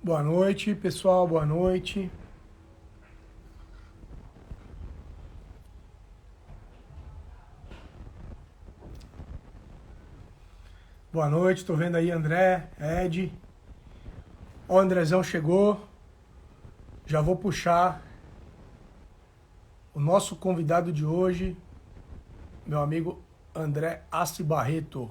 Boa noite, pessoal. Boa noite. Boa noite. Estou vendo aí André, Ed. O Andrezão chegou. Já vou puxar o nosso convidado de hoje, meu amigo André Assi Barreto.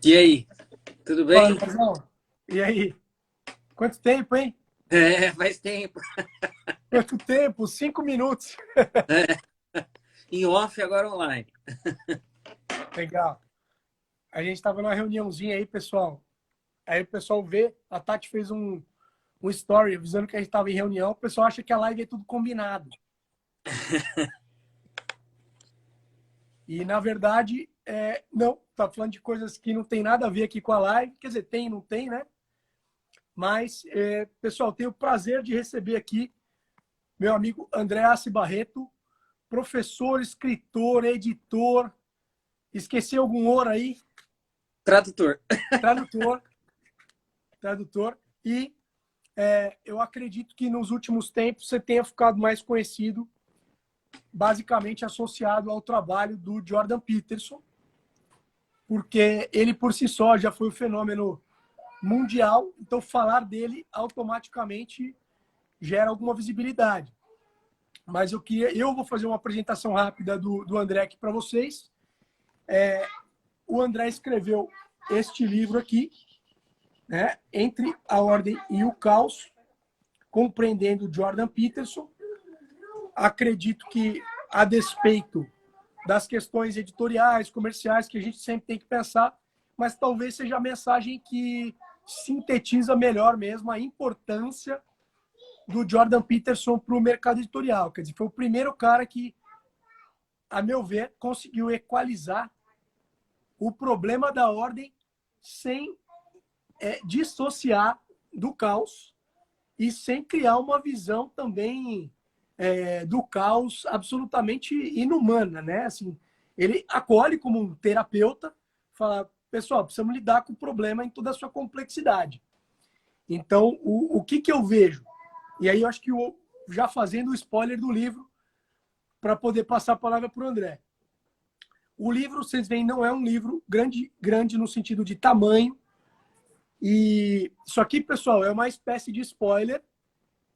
E aí, tudo Fala, bem? Andrezão. E aí? Quanto tempo, hein? Faz tempo. Quanto tempo? 5 minutos. Em off, agora online. Legal. A gente estava numa reuniãozinha aí, pessoal. Aí o pessoal vê, a Tati fez um story avisando que a gente estava em reunião. O pessoal acha que a live é tudo combinado. E, na verdade, não, tá falando de coisas que não tem nada a ver aqui com a live. Quer dizer, tem e não tem, né? Mas, pessoal, tenho o prazer de receber aqui meu amigo André Assi Barreto, professor, escritor, editor. Esqueci algum ouro aí? Tradutor. Tradutor. Tradutor. E eu acredito que nos últimos tempos você tenha ficado mais conhecido, basicamente associado ao trabalho do Jordan Peterson, porque ele por si só já foi um fenômeno mundial, então falar dele automaticamente gera alguma visibilidade. Mas eu vou fazer uma apresentação rápida do André aqui para vocês. O André escreveu este livro aqui, né, Entre a Ordem e o Caos, compreendendo Jordan Peterson. Acredito que, a despeito das questões editoriais, comerciais, que a gente sempre tem que pensar, mas talvez seja a mensagem que sintetiza melhor mesmo a importância do Jordan Peterson para o mercado editorial. Quer dizer, foi o primeiro cara que, a meu ver, conseguiu equalizar o problema da ordem sem dissociar do caos e sem criar uma visão também do caos absolutamente inumana, né? Assim, ele acolhe como um terapeuta, fala, pessoal, precisamos lidar com o problema em toda a sua complexidade. Então, o que eu vejo? E aí eu acho que já fazendo o spoiler do livro, para poder passar a palavra para o André. O livro, vocês veem, não é um livro grande no sentido de tamanho. E isso aqui, pessoal, é uma espécie de spoiler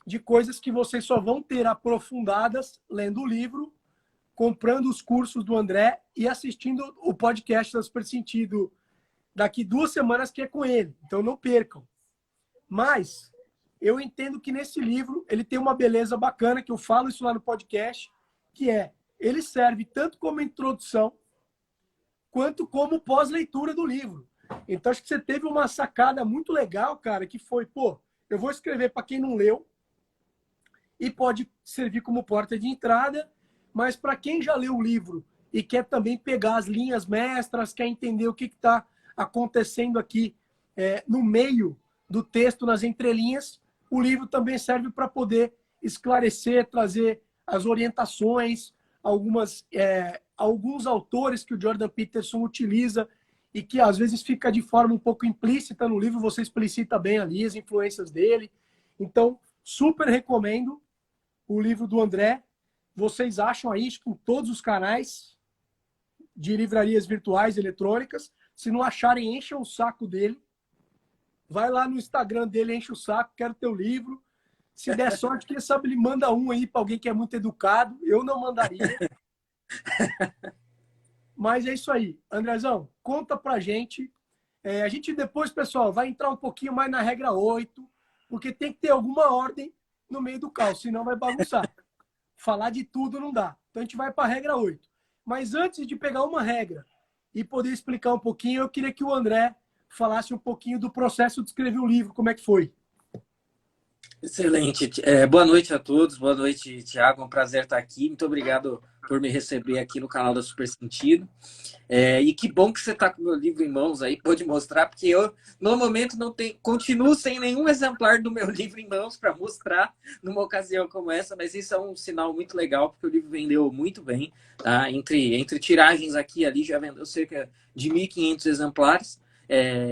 de coisas que vocês só vão ter aprofundadas lendo o livro, comprando os cursos do André e assistindo o podcast da Super Sentido daqui 2 semanas, que é com ele. Então não percam. Mas eu entendo que nesse livro ele tem uma beleza bacana, que eu falo isso lá no podcast, que ele serve tanto como introdução quanto como pós-leitura do livro. Então acho que você teve uma sacada muito legal, cara, que foi, pô, eu vou escrever para quem não leu e pode servir como porta de entrada, mas para quem já leu o livro e quer também pegar as linhas mestras, quer entender o que está acontecendo aqui no meio do texto, nas entrelinhas, o livro também serve para poder esclarecer, trazer as orientações, alguns autores que o Jordan Peterson utiliza e que às vezes fica de forma um pouco implícita no livro, você explicita bem ali as influências dele. Então, super recomendo o livro do André. Vocês acham aí em todos os canais de livrarias virtuais eletrônicas. Se não acharem, encham o saco dele. Vai lá no Instagram dele, enche o saco, quero teu livro. Se der sorte, quem sabe ele manda um aí para alguém que é muito educado. Eu não mandaria. Mas é isso aí. Andrezão, conta pra gente. A gente depois, pessoal, vai entrar um pouquinho mais na regra 8, porque tem que ter alguma ordem no meio do caos, senão vai bagunçar. Falar de tudo não dá. Então a gente vai para a regra 8. Mas antes de pegar uma regra e poder explicar um pouquinho, eu queria que o André falasse um pouquinho do processo de escrever o livro, como é que foi. Excelente. Boa noite a todos. Boa noite, Tiago. É um prazer estar aqui. Muito obrigado por me receber aqui no canal da Super Sentido. E que bom que você está com o meu livro em mãos aí, pode mostrar, porque eu, no momento, continuo sem nenhum exemplar do meu livro em mãos para mostrar numa ocasião como essa, mas isso é um sinal muito legal, porque o livro vendeu muito bem. Tá? Entre tiragens aqui e ali, já vendeu cerca de 1.500 exemplares.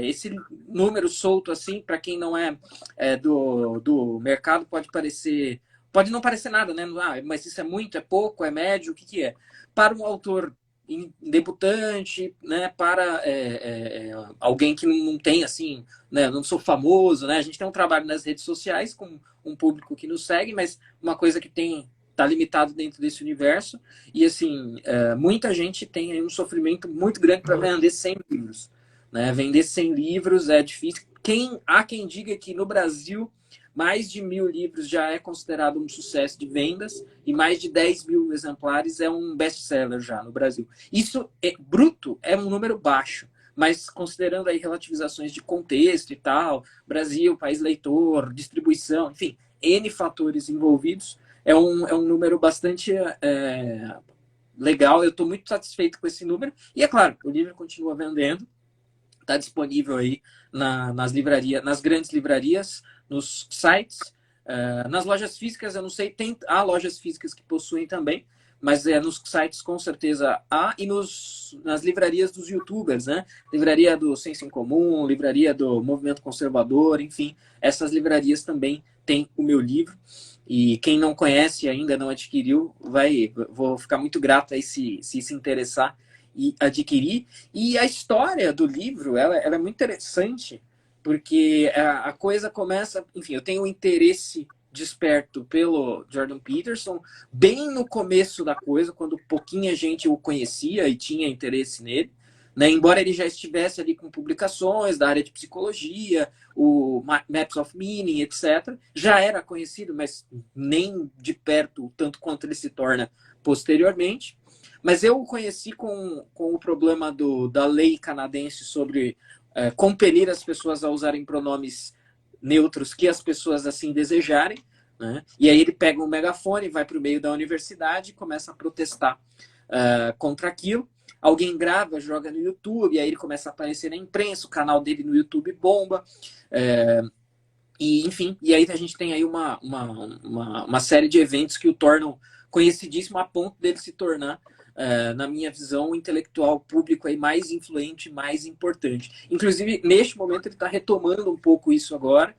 Esse número solto, assim, para quem não é, do mercado, pode não parecer nada, né? Mas isso é muito, é pouco, é médio, o que que é? Para um autor debutante, né, para alguém que não tem, assim, né, não sou famoso, né, a gente tem um trabalho nas redes sociais com um público que nos segue, mas uma coisa que está limitado dentro desse universo, e assim, muita gente tem aí um sofrimento muito grande para vender 100 livros, né, vender 100 livros é difícil, há quem diga que no Brasil mais de 1.000 livros já é considerado um sucesso de vendas e mais de 10.000 exemplares é um best-seller já no Brasil. Isso, bruto, é um número baixo, mas considerando aí relativizações de contexto e tal, Brasil, país leitor, distribuição, enfim, N fatores envolvidos, é um número bastante legal. Eu estou muito satisfeito com esse número. E, é claro, o livro continua vendendo, está disponível aí nas livrarias, nas grandes livrarias, nos sites, nas lojas físicas, eu não sei, há lojas físicas que possuem também, mas nos sites com certeza há, e nas livrarias dos youtubers, né? Livraria do Senso em Comum, livraria do Movimento Conservador, enfim, essas livrarias também têm o meu livro. E quem não conhece ainda, não adquiriu, vou ficar muito grato aí se se interessar e adquirir. E a história do livro, ela é muito interessante, porque a coisa começa... Enfim, eu tenho um interesse desperto pelo Jordan Peterson bem no começo da coisa, quando pouquinha gente o conhecia e tinha interesse nele, né? Embora ele já estivesse ali com publicações da área de psicologia, o Maps of Meaning, etc. Já era conhecido, mas nem de perto, tanto quanto ele se torna posteriormente. Mas eu o conheci com o problema da lei canadense sobre compelir as pessoas a usarem pronomes neutros que as pessoas assim desejarem, né? E aí ele pega um megafone, vai para o meio da universidade e começa a protestar contra aquilo. Alguém grava, joga no YouTube, aí ele começa a aparecer na imprensa, o canal dele no YouTube bomba. Enfim, e aí a gente tem aí uma série de eventos que o tornam conhecidíssimo a ponto dele se tornar, na minha visão, o intelectual público aí mais influente, mais importante. Inclusive, neste momento, ele está retomando um pouco isso agora,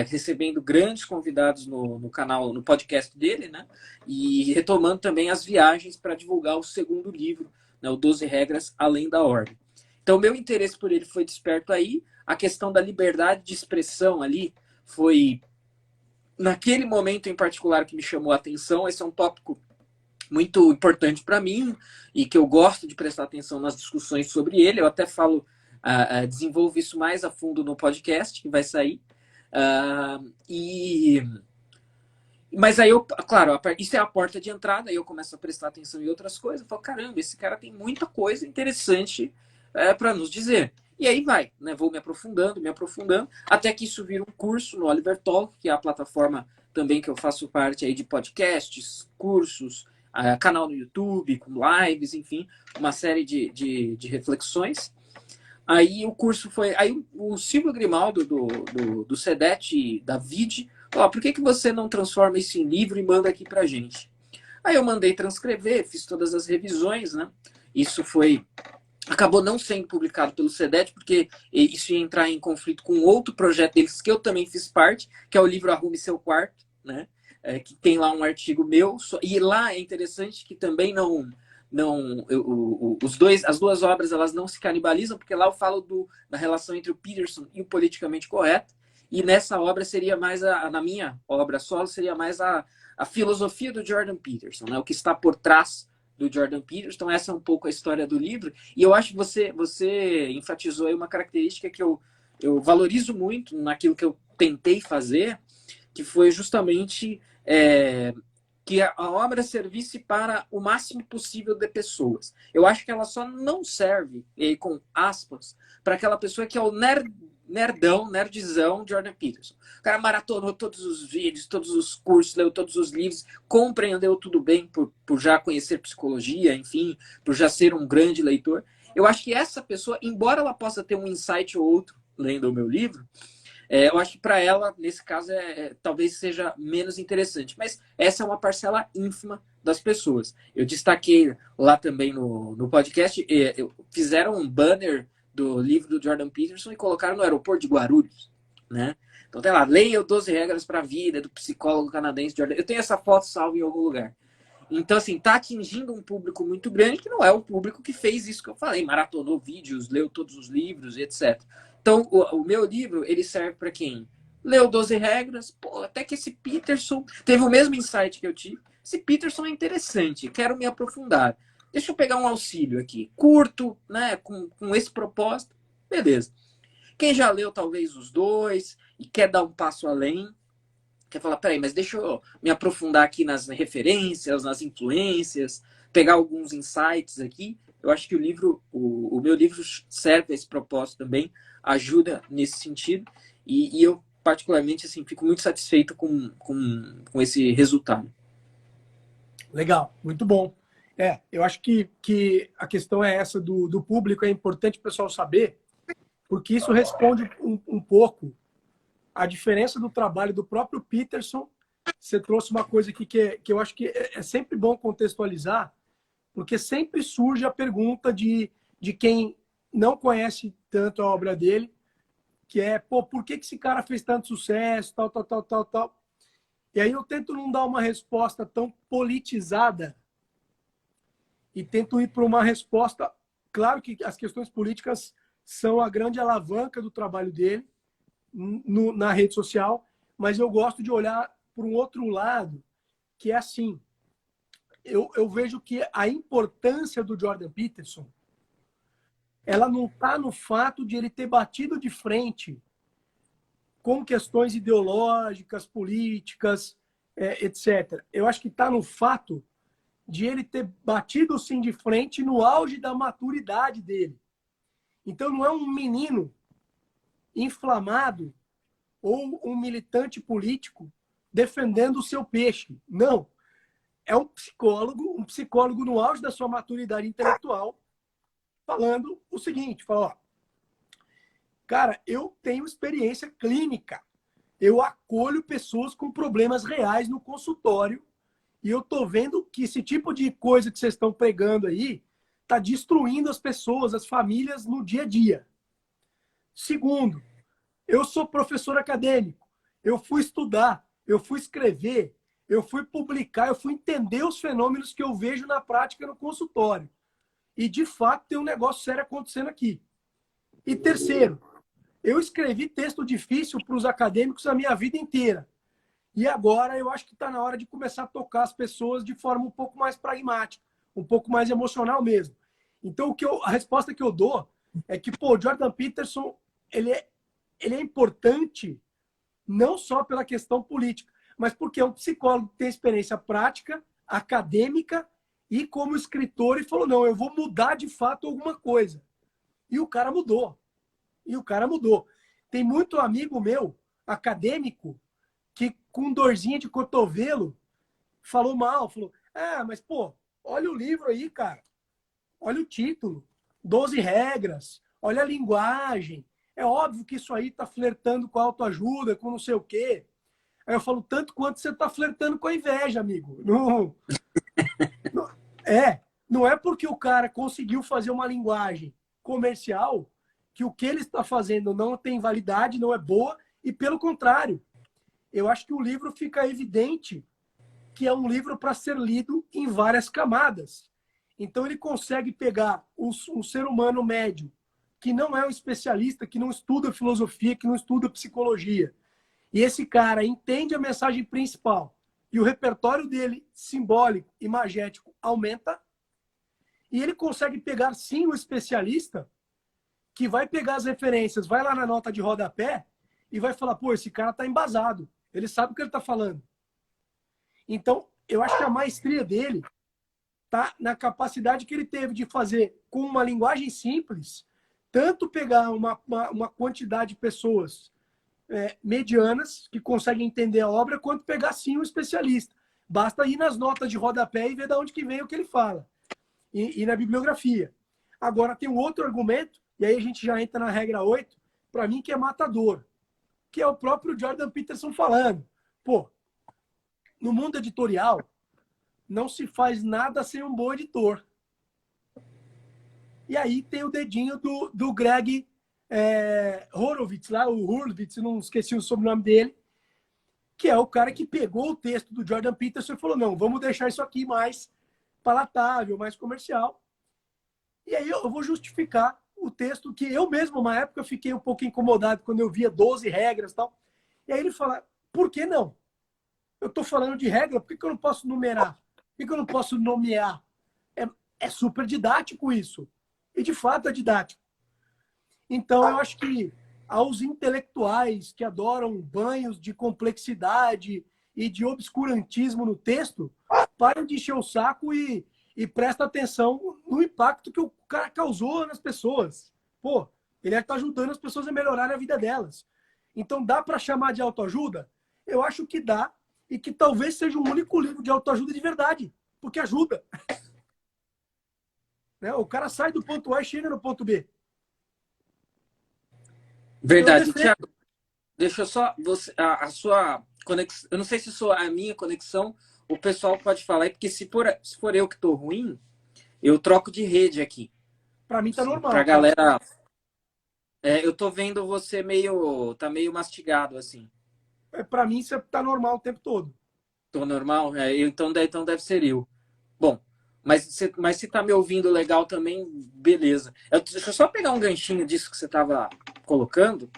recebendo grandes convidados no canal, no podcast dele, né? E retomando também as viagens para divulgar o segundo livro, né? O 12 Regras Além da Ordem. Então, meu interesse por ele foi desperto aí. A questão da liberdade de expressão ali foi, naquele momento em particular, que me chamou a atenção. Esse é um tópico muito importante para mim e que eu gosto de prestar atenção nas discussões sobre ele. Eu até desenvolvo isso mais a fundo no podcast que vai sair. Mas aí claro, isso é a porta de entrada, aí eu começo a prestar atenção em outras coisas. Eu falo, caramba, esse cara tem muita coisa interessante para nos dizer. E aí vai, né? Vou me aprofundando, até que isso vira um curso no Oliver Talk, que é a plataforma também que eu faço parte aí de podcasts, cursos, canal no YouTube, com lives, enfim, uma série de reflexões. Aí o curso foi... Aí o Silvio Grimaldo, do SEDET, da VID, falou, por que você não transforma isso em livro e manda aqui pra gente? Aí eu mandei transcrever, fiz todas as revisões, né? Isso acabou não sendo publicado pelo SEDET, porque isso ia entrar em conflito com outro projeto deles, que eu também fiz parte, que é o livro Arrume Seu Quarto, né? Que tem lá um artigo meu, e lá é interessante que também as duas obras, elas não se canibalizam, porque lá eu falo da relação entre o Peterson e o politicamente correto, e nessa obra seria mais, na minha obra solo, seria mais a filosofia do Jordan Peterson, né? O que está por trás do Jordan Peterson. Então essa é um pouco a história do livro, e eu acho que você enfatizou aí uma característica que eu valorizo muito naquilo que eu tentei fazer, que foi justamente que a obra servisse para o máximo possível de pessoas. Eu acho que ela só não serve, e aí com aspas, para aquela pessoa que é o nerdão, nerdzão, Jordan Peterson. O cara maratonou todos os vídeos, todos os cursos, leu todos os livros, compreendeu tudo bem por já conhecer psicologia, enfim, por já ser um grande leitor. Eu acho que essa pessoa, embora ela possa ter um insight ou outro lendo o meu livro, eu acho que para ela, nesse caso, talvez seja menos interessante. Mas essa é uma parcela ínfima das pessoas. Eu destaquei lá também no podcast, fizeram um banner do livro do Jordan Peterson e colocaram no aeroporto de Guarulhos, né? Então tem lá, leia 12 regras para a vida, do psicólogo canadense Jordan. Eu tenho essa foto salva em algum lugar. Então, assim, tá atingindo um público muito grande, que não é o público que fez isso que eu falei, maratonou vídeos, leu todos os livros e etc. Então, o meu livro, ele serve para quem leu 12 regras, pô, até que esse Peterson teve o mesmo insight que eu tive. Esse Peterson é interessante, quero me aprofundar. Deixa eu pegar um auxílio aqui, curto, né, com esse propósito, beleza. Quem já leu talvez os dois e quer dar um passo além, quer falar, peraí, mas deixa eu me aprofundar aqui nas referências, nas influências, pegar alguns insights aqui. Eu acho que o meu livro serve a esse propósito também, ajuda nesse sentido, e eu, particularmente, assim, fico muito satisfeito com esse resultado. Legal, muito bom. Eu acho que a questão é essa do público, é importante o pessoal saber, porque isso responde um pouco a diferença do trabalho do próprio Peterson. Você trouxe uma coisa aqui que eu acho que é sempre bom contextualizar, porque sempre surge a pergunta de quem não conhece tanto a obra dele, que é, pô, por que esse cara fez tanto sucesso, tal, tal, tal, tal, tal. E aí eu tento não dar uma resposta tão politizada e tento ir para uma resposta. Claro que as questões políticas são a grande alavanca do trabalho dele na rede social, mas eu gosto de olhar para um outro lado, que é assim, eu vejo que a importância do Jordan Peterson, ela não está no fato de ele ter batido de frente com questões ideológicas, políticas, etc. Eu acho que está no fato de ele ter batido sim de frente no auge da maturidade dele. Então não é um menino inflamado ou um militante político defendendo o seu peixe. Não. É um psicólogo no auge da sua maturidade intelectual, falando o seguinte, fala, ó, cara, eu tenho experiência clínica. Eu acolho pessoas com problemas reais no consultório e eu tô vendo que esse tipo de coisa que vocês estão pregando aí tá destruindo as pessoas, as famílias no dia a dia. Segundo, eu sou professor acadêmico. Eu fui estudar, eu fui escrever, eu fui publicar, eu fui entender os fenômenos que eu vejo na prática no consultório. E, de fato, tem um negócio sério acontecendo aqui. E terceiro, eu escrevi texto difícil para os acadêmicos a minha vida inteira. E agora eu acho que está na hora de começar a tocar as pessoas de forma um pouco mais pragmática, um pouco mais emocional mesmo. Então, a resposta que eu dou é que, pô, Jordan Peterson, ele é importante não só pela questão política, mas porque é um psicólogo que tem experiência prática, acadêmica e como escritor, e falou, não, eu vou mudar de fato alguma coisa. E o cara mudou. Tem muito amigo meu, acadêmico, que com dorzinha de cotovelo falou mal, falou, mas pô, olha o livro aí, cara. Olha o título, 12 regras, olha a linguagem. É óbvio que isso aí está flertando com a autoajuda, com não sei o quê. Aí eu falo, tanto quanto você está flertando com a inveja, amigo. Não é porque o cara conseguiu fazer uma linguagem comercial que o que ele está fazendo não tem validade, não é boa, e pelo contrário, eu acho que o livro fica evidente que é um livro para ser lido em várias camadas. Então ele consegue pegar um ser humano médio, que não é um especialista, que não estuda filosofia, que não estuda psicologia. E esse cara entende a mensagem principal e o repertório dele, simbólico, imagético, aumenta. E ele consegue pegar, sim, o especialista, que vai pegar as referências, vai lá na nota de rodapé e vai falar, pô, esse cara está embasado. Ele sabe o que ele está falando. Então, eu acho que a maestria dele está na capacidade que ele teve de fazer com uma linguagem simples, tanto pegar uma quantidade de pessoas medianas que conseguem entender a obra, quanto pegar, sim, um especialista. Basta ir nas notas de rodapé e ver de onde que vem o que ele fala. E na bibliografia. Agora, tem um outro argumento, e aí a gente já entra na regra 8, para mim, que é matador, que é o próprio Jordan Peterson falando. Pô, no mundo editorial, não se faz nada sem um bom editor. E aí tem o dedinho do Greg Horowitz, lá, o Hurwitz, não esqueci o sobrenome dele, que é o cara que pegou o texto do Jordan Peterson e falou, não, vamos deixar isso aqui mais palatável, mais comercial. E aí eu vou justificar o texto que eu mesmo, uma época, fiquei um pouco incomodado quando eu via 12 regras e tal. E aí ele fala, por que não? Eu estou falando de regra, por que eu não posso numerar? Por que eu não posso nomear? É super didático isso. E, de fato, é didático. Então, eu acho que aos intelectuais que adoram banhos de complexidade e de obscurantismo no texto, parem de encher o saco e presta atenção no impacto que o cara causou nas pessoas. Pô, ele está ajudando as pessoas a melhorarem a vida delas. Então, dá para chamar de autoajuda? Eu acho que dá, e que talvez seja o único livro de autoajuda de verdade, porque ajuda. Né? O cara sai do ponto A e chega no ponto B. Verdade. Thiago, deixa eu só... a sua conexão... Eu não sei se sou a minha conexão, o pessoal pode falar aí, porque se for eu que estou ruim, eu troco de rede aqui. Para mim tá normal. Pra galera... eu tô vendo você tá meio mastigado, assim. Para mim, você tá normal o tempo todo. Tô normal? Então deve ser eu. Bom, mas se tá me ouvindo legal também, beleza. Deixa eu só pegar um ganchinho disso que você estava colocando.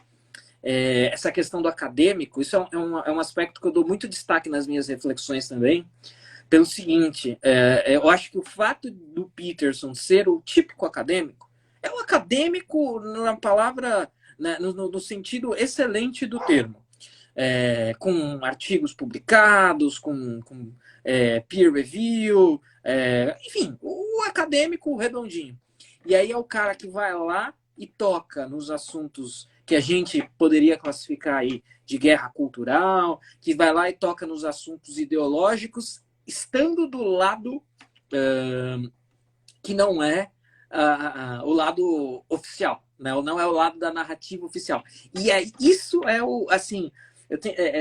Essa questão do acadêmico, isso é um aspecto que eu dou muito destaque nas minhas reflexões também, pelo seguinte, eu acho que o fato do Peterson ser o típico acadêmico, é um acadêmico na palavra, né, no sentido excelente do termo. Com artigos publicados, com peer review, enfim, o acadêmico redondinho. E aí é o cara que vai lá e toca nos assuntos que a gente poderia classificar aí de guerra cultural, que vai lá e toca nos assuntos ideológicos, estando do lado que não é o lado oficial, né? Ou não é o lado da narrativa oficial. E isso é o, assim,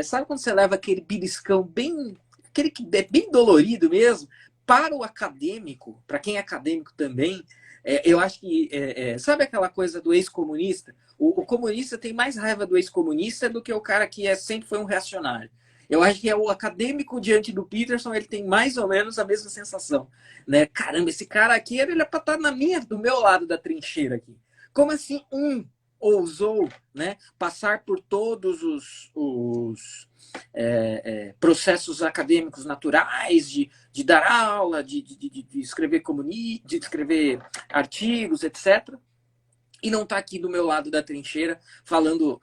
sabe quando você leva aquele beliscão bem, aquele que é bem dolorido mesmo, para o acadêmico, para quem é acadêmico também, eu acho que, sabe aquela coisa do ex-comunista? O comunista tem mais raiva do ex-comunista do que o cara que sempre foi um reacionário. Eu acho que o acadêmico diante do Peterson, ele tem mais ou menos a mesma sensação, né? Caramba, esse cara aqui, ele é para estar do meu lado da trincheira aqui. Como assim ousou, né, passar por todos os processos acadêmicos naturais de dar aula, de escrever de escrever artigos, etc., e não está aqui do meu lado da trincheira falando,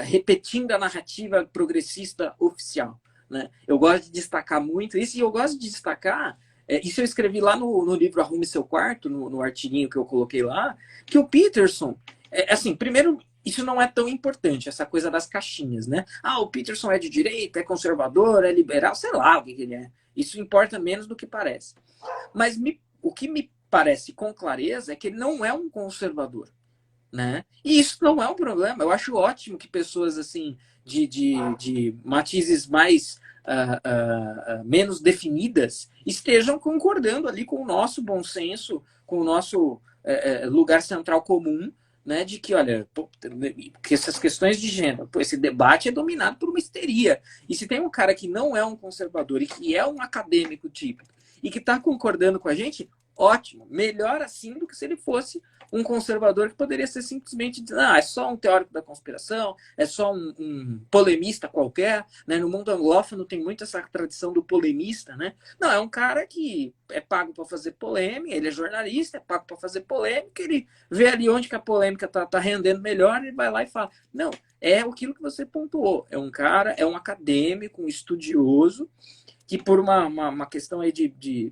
repetindo a narrativa progressista oficial, né? Eu gosto de destacar muito isso, e eu gosto de destacar, isso eu escrevi lá no livro Arrume Seu Quarto, no artiguinho que eu coloquei lá, que o Peterson, assim, primeiro, isso não é tão importante, essa coisa das caixinhas, né? O Peterson é de direita, é conservador, é liberal, sei lá o que ele é. Isso importa menos do que parece. Mas o que me parece com clareza é que ele não é um conservador. Né? E isso não é um problema. Eu acho ótimo que pessoas assim de matizes mais menos definidas estejam concordando ali com o nosso bom senso, com o nosso lugar central comum, né? De que, olha, que essas questões de gênero, esse debate é dominado por uma histeria. E se tem um cara que não é um conservador e que é um acadêmico típico e que está concordando com a gente, ótimo, melhor assim do que se ele fosse um conservador que poderia ser simplesmente dizer, é só um teórico da conspiração, é só um polemista qualquer, né? No mundo anglófono tem muito essa tradição do polemista, né? Não, é um cara que é pago para fazer polêmica, ele é jornalista, é pago para fazer polêmica, ele vê ali onde que a polêmica tá rendendo melhor, ele vai lá e fala, não, é aquilo que você pontuou, é um cara, é um acadêmico, um estudioso, que por uma questão aí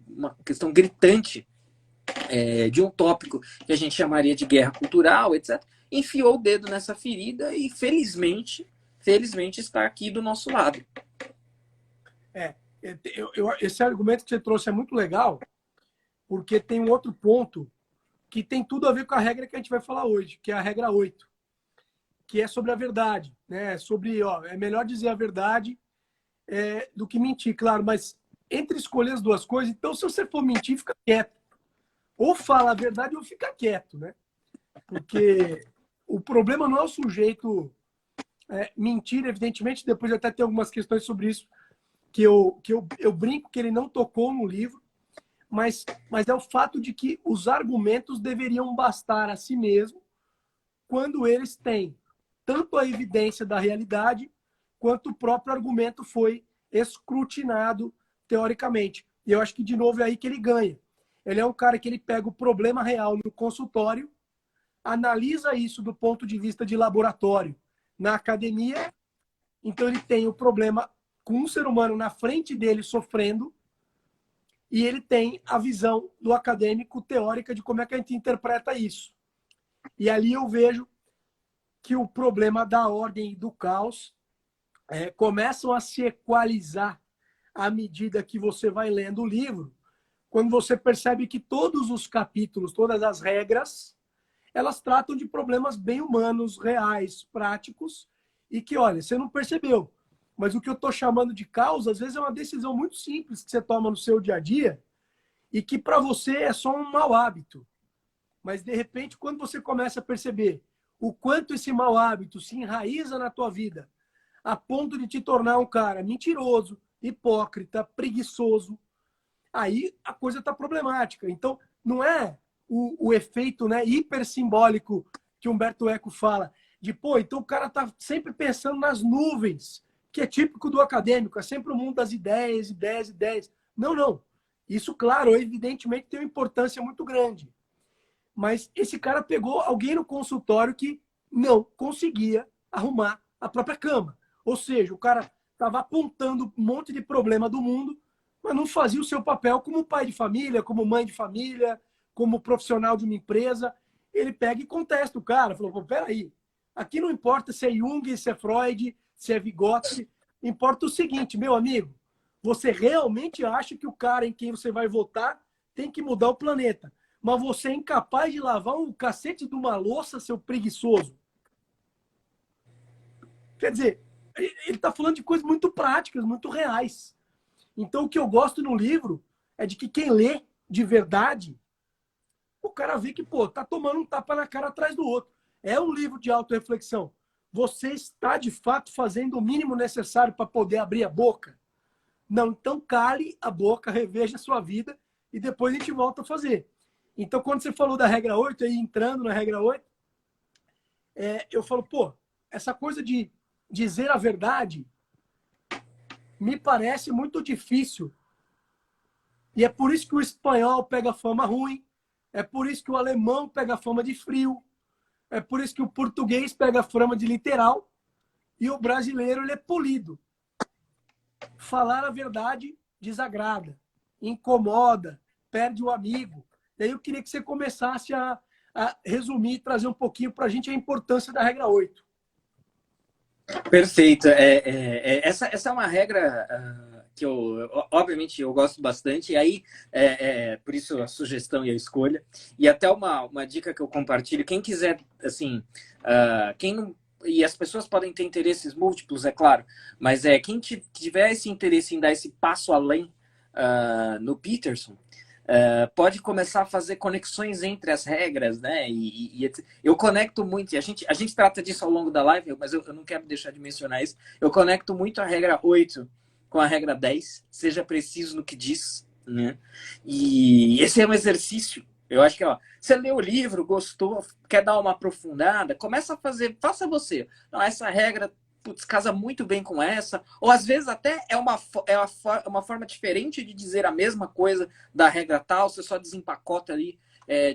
uma questão gritante de um tópico que a gente chamaria de guerra cultural, etc., enfiou o dedo nessa ferida e, felizmente está aqui do nosso lado. Esse argumento que você trouxe é muito legal, porque tem um outro ponto que tem tudo a ver com a regra que a gente vai falar hoje, que é a regra 8, que é sobre a verdade, né? Sobre, é melhor dizer a verdade do que mentir, claro, mas entre escolher as duas coisas, então se você for mentir, fica quieto. Ou fala a verdade ou fica quieto, né? Porque o problema não é o sujeito mentir, evidentemente, depois até tem algumas questões sobre isso que eu brinco que ele não tocou no livro, mas é o fato de que os argumentos deveriam bastar a si mesmo quando eles têm tanto a evidência da realidade quanto o próprio argumento foi escrutinado teoricamente. E eu acho que, de novo, é aí que ele ganha. Ele é um cara que ele pega o problema real no consultório, analisa isso do ponto de vista de laboratório na academia, então ele tem o problema com um ser humano na frente dele sofrendo, e ele tem a visão do acadêmico teórica de como é que a gente interpreta isso. E ali eu vejo que o problema da ordem e do caos começam a se equalizar à medida que você vai lendo o livro, quando você percebe que todos os capítulos, todas as regras, elas tratam de problemas bem humanos, reais, práticos, e que, olha, você não percebeu, mas o que eu estou chamando de causa, às vezes é uma decisão muito simples que você toma no seu dia a dia e que para você é só um mau hábito. Mas, de repente, quando você começa a perceber o quanto esse mau hábito se enraiza na tua vida, a ponto de te tornar um cara mentiroso, hipócrita, preguiçoso, aí a coisa está problemática. Então, não é o efeito, né, hipersimbólico que Humberto Eco fala, de, pô, então o cara está sempre pensando nas nuvens, que é típico do acadêmico, é sempre o mundo das ideias, ideias, ideias. Não, não. Isso, claro, evidentemente tem uma importância muito grande. Mas esse cara pegou alguém no consultório que não conseguia arrumar a própria cama. Ou seja, o cara estava apontando um monte de problema do mundo, mas não fazia o seu papel como pai de família, como mãe de família, como profissional de uma empresa. Ele pega e contesta o cara. Falou, pô, peraí, aqui não importa se é Jung, se é Freud, se é Vygotsky. Importa o seguinte, meu amigo, você realmente acha que o cara em quem você vai votar tem que mudar o planeta, mas você é incapaz de lavar um cacete de uma louça, seu preguiçoso? Quer dizer, ele está falando de coisas muito práticas, muito reais. Então, o que eu gosto no livro é de que quem lê de verdade, o cara vê que, pô, tá tomando um tapa na cara atrás do outro. É um livro de autorreflexão. Você está, de fato, fazendo o mínimo necessário para poder abrir a boca? Não, então cale a boca, reveja a sua vida e depois a gente volta a fazer. Então, quando você falou da regra 8, aí entrando na regra 8, eu falo, pô, essa coisa de dizer a verdade me parece muito difícil. E é por isso que o espanhol pega fama ruim, é por isso que o alemão pega fama de frio, é por isso que o português pega fama de literal e o brasileiro ele é polido. Falar a verdade desagrada, incomoda, perde o amigo. E aí eu queria que você começasse a resumir e trazer um pouquinho para a gente a importância da regra 8. Perfeito. Essa é uma regra que obviamente, eu gosto bastante. E aí, por isso a sugestão e a escolha. E até uma dica que eu compartilho. Quem quiser, assim, quem não... E as pessoas podem ter interesses múltiplos, é claro. Mas quem tiver esse interesse em dar esse passo além no Peterson, pode começar a fazer conexões entre as regras, né? E eu conecto muito, e a gente trata disso ao longo da live, mas eu não quero deixar de mencionar isso. Eu conecto muito a regra 8 com a regra 10, seja preciso no que diz, né? E esse é um exercício. Eu acho que, você leu o livro, gostou, quer dar uma aprofundada, começa a fazer, faça você. Não, essa regra casa muito bem com essa, ou às vezes até é uma forma diferente de dizer a mesma coisa da regra tal, você só desempacota ali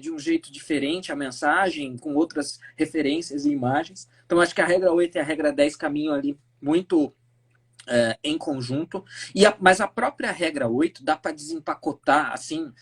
de um jeito diferente a mensagem, com outras referências e imagens. Então, acho que a regra 8 e a regra 10 caminham ali muito em conjunto, mas a própria regra 8 dá para desempacotar assim,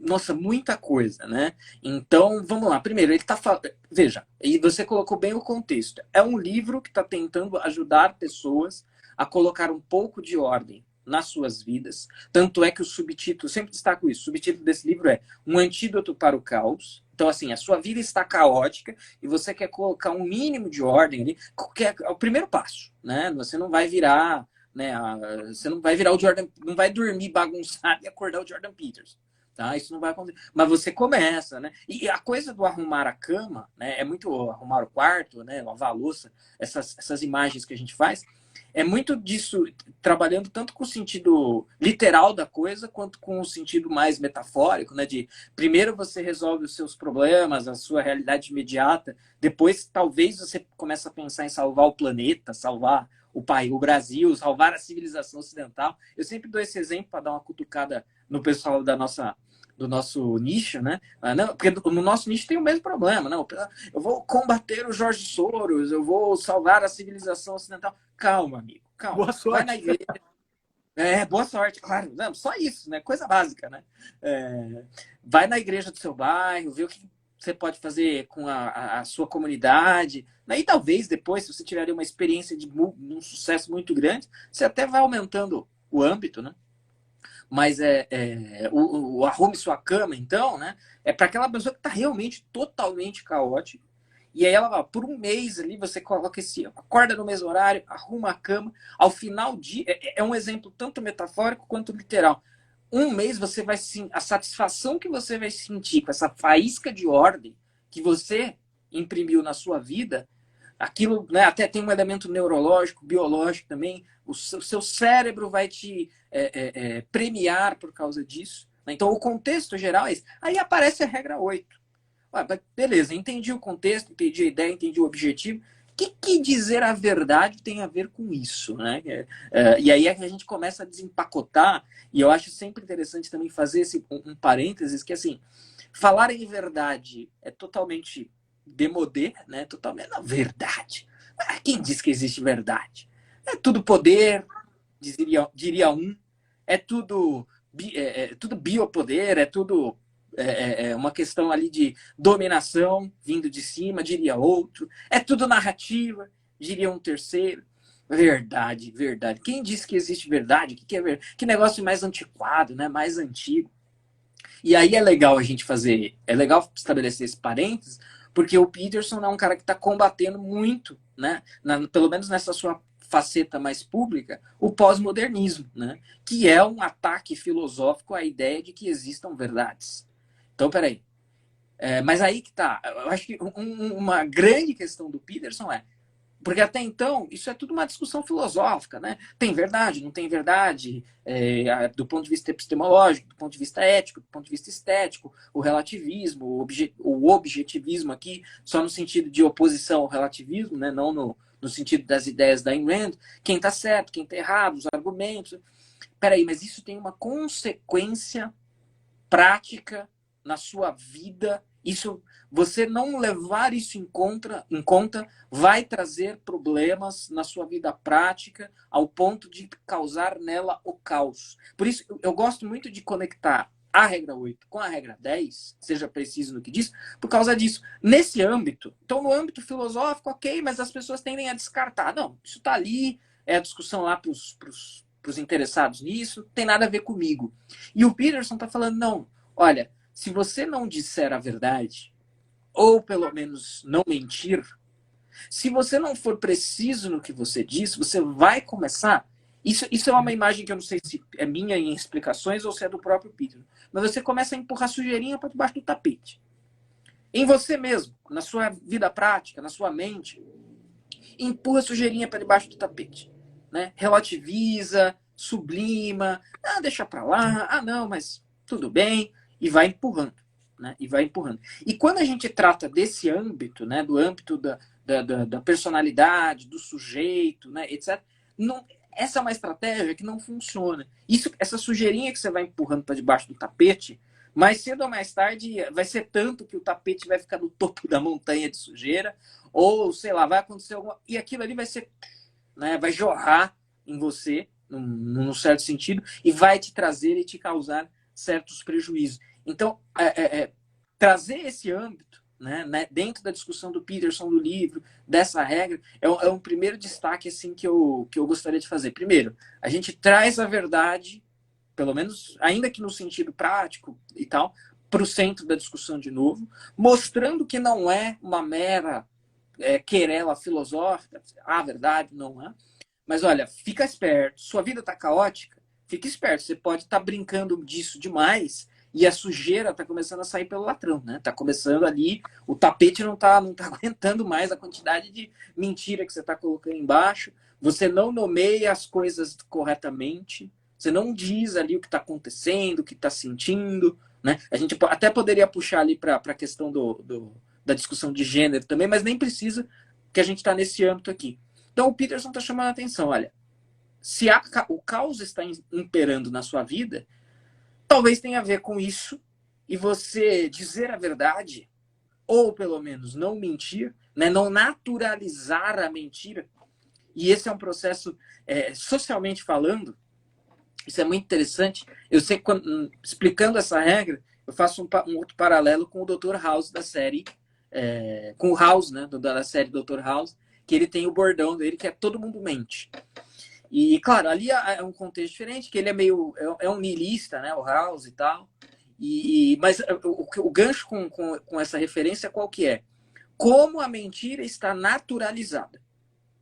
nossa, muita coisa, né? Então, vamos lá. Primeiro, ele tá falando... Veja, e você colocou bem o contexto. É um livro que está tentando ajudar pessoas a colocar um pouco de ordem nas suas vidas. Tanto é que o subtítulo, sempre destaco isso, o subtítulo desse livro é Um Antídoto para o Caos. Então, assim, a sua vida está caótica e você quer colocar um mínimo de ordem ali, que é o primeiro passo, né? Você não vai virar, né? Você não vai virar o Jordan, não vai dormir bagunçado e acordar o Jordan Peterson. Tá? Isso não vai acontecer. Mas você começa, né? E a coisa do arrumar a cama, né? É muito arrumar o quarto, né? Lavar a louça, essas imagens que a gente faz, é muito disso, trabalhando tanto com o sentido literal da coisa, quanto com o sentido mais metafórico, né? De primeiro você resolve os seus problemas, a sua realidade imediata, depois talvez você comece a pensar em salvar o planeta, salvar o país, o Brasil, salvar a civilização ocidental. Eu sempre dou esse exemplo para dar uma cutucada no pessoal do nosso nicho, né? Não, porque no nosso nicho tem o mesmo problema, não? Eu vou combater o Jorge Soros, eu vou salvar a civilização ocidental. Calma, amigo, calma. Boa sorte. Vai na igreja. Boa sorte, claro. Não, só isso, né? Coisa básica, né? Vai na igreja do seu bairro, vê o que você pode fazer com a sua comunidade. Aí talvez depois, se você tiver uma experiência de um sucesso muito grande, você até vai aumentando o âmbito, né? Mas o arrume sua cama, então, né? É para aquela pessoa que está realmente totalmente caótica. E aí ela, por um mês ali, você coloca acorda no mesmo horário, arruma a cama. Ao final de é um exemplo tanto metafórico quanto literal. Um mês você vai sim, a satisfação que você vai sentir com essa faísca de ordem que você imprimiu na sua vida, aquilo, né, até tem um elemento neurológico, biológico também. O seu cérebro vai te premiar por causa disso. Né? Então, o contexto geral é esse. Aí aparece a regra 8. Beleza, entendi o contexto, entendi a ideia, entendi o objetivo. O que dizer a verdade tem a ver com isso? Né? E aí é que a gente começa a desempacotar, e eu acho sempre interessante também fazer um parênteses, que assim, falar em verdade é totalmente demodé, né? Totalmente na verdade. Quem diz que existe verdade? É tudo poder, diria um, é tudo biopoder, é tudo uma questão ali de dominação vindo de cima, diria outro. É tudo narrativa, diria um terceiro. Verdade, verdade. Quem disse que existe verdade? Que é verdade? Que negócio mais antiquado, né? Mais antigo. E aí é legal a gente fazer, é legal estabelecer esse parênteses, porque o Peterson é um cara que está combatendo muito, né? Pelo menos nessa sua faceta mais pública, o pós-modernismo, né? Que é um ataque filosófico à ideia de que existam verdades. Então, peraí. Mas aí que tá. Eu acho que uma grande questão do Peterson porque até então, isso é tudo uma discussão filosófica, né? Tem verdade, não tem verdade, do ponto de vista epistemológico, do ponto de vista ético, do ponto de vista estético, o relativismo, o objetivismo aqui, só no sentido de oposição ao relativismo, né? Não no sentido das ideias da Ayn Rand, quem está certo, quem está errado, os argumentos. Peraí, mas isso tem uma consequência prática na sua vida. Isso, você não levar isso em conta vai trazer problemas na sua vida prática ao ponto de causar nela o caos. Por isso, eu gosto muito de conectar a regra 8 com a regra 10, seja preciso no que diz, por causa disso. Nesse âmbito, então no âmbito filosófico, ok, mas as pessoas tendem a descartar. Não, isso está ali, é a discussão lá para os interessados nisso, não tem nada a ver comigo. E o Peterson está falando, não, olha, se você não disser a verdade, ou pelo menos não mentir, se você não for preciso no que você diz, você vai começar... Isso é uma imagem que eu não sei se é minha em explicações ou se é do próprio Peter, mas você começa a empurrar sujeirinha para debaixo do tapete. Em você mesmo, na sua vida prática, na sua mente, empurra sujeirinha para debaixo do tapete. Né? Relativiza, sublima, deixa para lá, não, mas tudo bem... E vai empurrando, né? E vai empurrando. E quando a gente trata desse âmbito, né? Do âmbito da personalidade, do sujeito, né? Etc. Essa é uma estratégia que não funciona. Essa sujeirinha que você vai empurrando para debaixo do tapete, mais cedo ou mais tarde vai ser tanto que o tapete vai ficar no topo da montanha de sujeira, ou, sei lá, vai acontecer alguma... E aquilo ali vai ser, né? Vai jorrar em você, num certo sentido, e vai te trazer e te causar certos prejuízos. Então, trazer esse âmbito, né, dentro da discussão do Peterson, do livro, dessa regra, é um primeiro destaque assim, que eu gostaria de fazer. Primeiro, a gente traz a verdade, pelo menos, ainda que no sentido prático e tal, para o centro da discussão de novo, mostrando que não é uma mera querela filosófica, a verdade não é. Mas olha, fica esperto, sua vida está caótica, fica esperto, você pode estar brincando disso demais e a sujeira está começando a sair pelo latrão, né? Está começando ali, o tapete não tá aguentando mais a quantidade de mentira que você está colocando embaixo, você não nomeia as coisas corretamente, você não diz ali o que está acontecendo, o que está sentindo, né? A gente até poderia puxar ali para a questão da discussão de gênero também, mas nem precisa, que a gente está nesse âmbito aqui. Então o Peterson está chamando a atenção, olha, se o caos está imperando na sua vida, talvez tenha a ver com isso, e você dizer a verdade, ou pelo menos não mentir, né, não naturalizar a mentira, e esse é um processo, socialmente falando, isso é muito interessante. Eu sei que, explicando essa regra, eu faço um outro paralelo com o Dr. House da série, com o House, né, da série Dr. House, que ele tem o bordão dele, que é todo mundo mente. E, claro, ali é um contexto diferente, que ele é meio... É um niilista, né, o House e tal. Mas o gancho com essa referência qual que é? Como a mentira está naturalizada.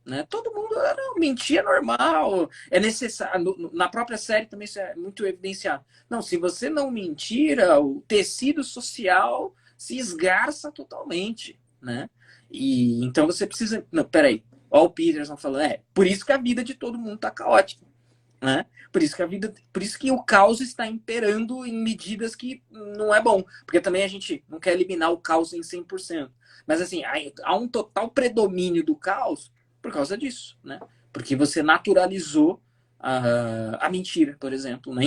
Né? Todo mundo, não, mentir é normal, é necessário. Na própria série também isso é muito evidenciado. Não, se você não mentir, o tecido social se esgarça totalmente, né? E então você precisa. Não, peraí. Olha o Peterson falando, por isso que a vida de todo mundo tá caótica, né? Por isso que o caos está imperando em medidas que não é bom, porque também a gente não quer eliminar o caos em 100%. Mas assim, há um total predomínio do caos por causa disso, né? Porque você naturalizou a mentira, por exemplo, né?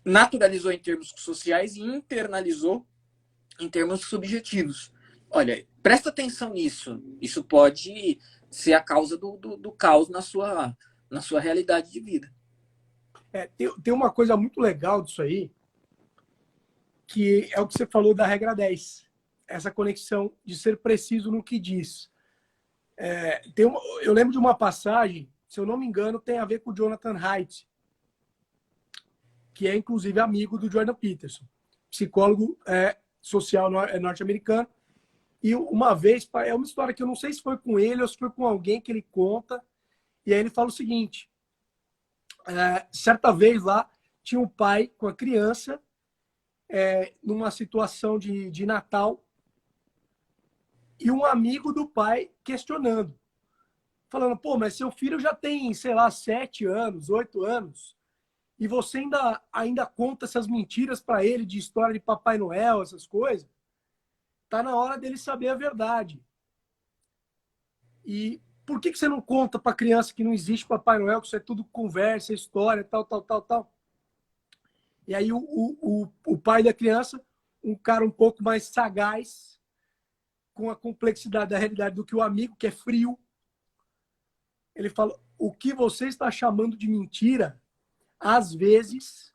Naturalizou em termos sociais e internalizou em termos subjetivos. Olha, presta atenção nisso. Isso pode ser a causa do caos na sua realidade de vida. Tem uma coisa muito legal disso aí, que é o que você falou da regra 10. Essa conexão de ser preciso no que diz. Eu lembro de uma passagem, se eu não me engano, tem a ver com o Jonathan Haidt, que é inclusive amigo do Jordan Peterson, psicólogo social norte-americano. E uma vez, é uma história que eu não sei se foi com ele ou se foi com alguém que ele conta, e aí ele fala o seguinte, certa vez lá, tinha um pai com a criança numa situação de Natal, e um amigo do pai questionando, falando, pô, mas seu filho já tem, sei lá, 7 anos, 8 anos, e você ainda conta essas mentiras para ele de história de Papai Noel, essas coisas, tá na hora dele saber a verdade. E por que você não conta para a criança que não existe Papai Noel, que isso é tudo conversa, história, tal, tal, tal, tal? E aí o pai da criança, um cara um pouco mais sagaz, com a complexidade da realidade do que o amigo, que é frio, ele fala, o que você está chamando de mentira, às vezes,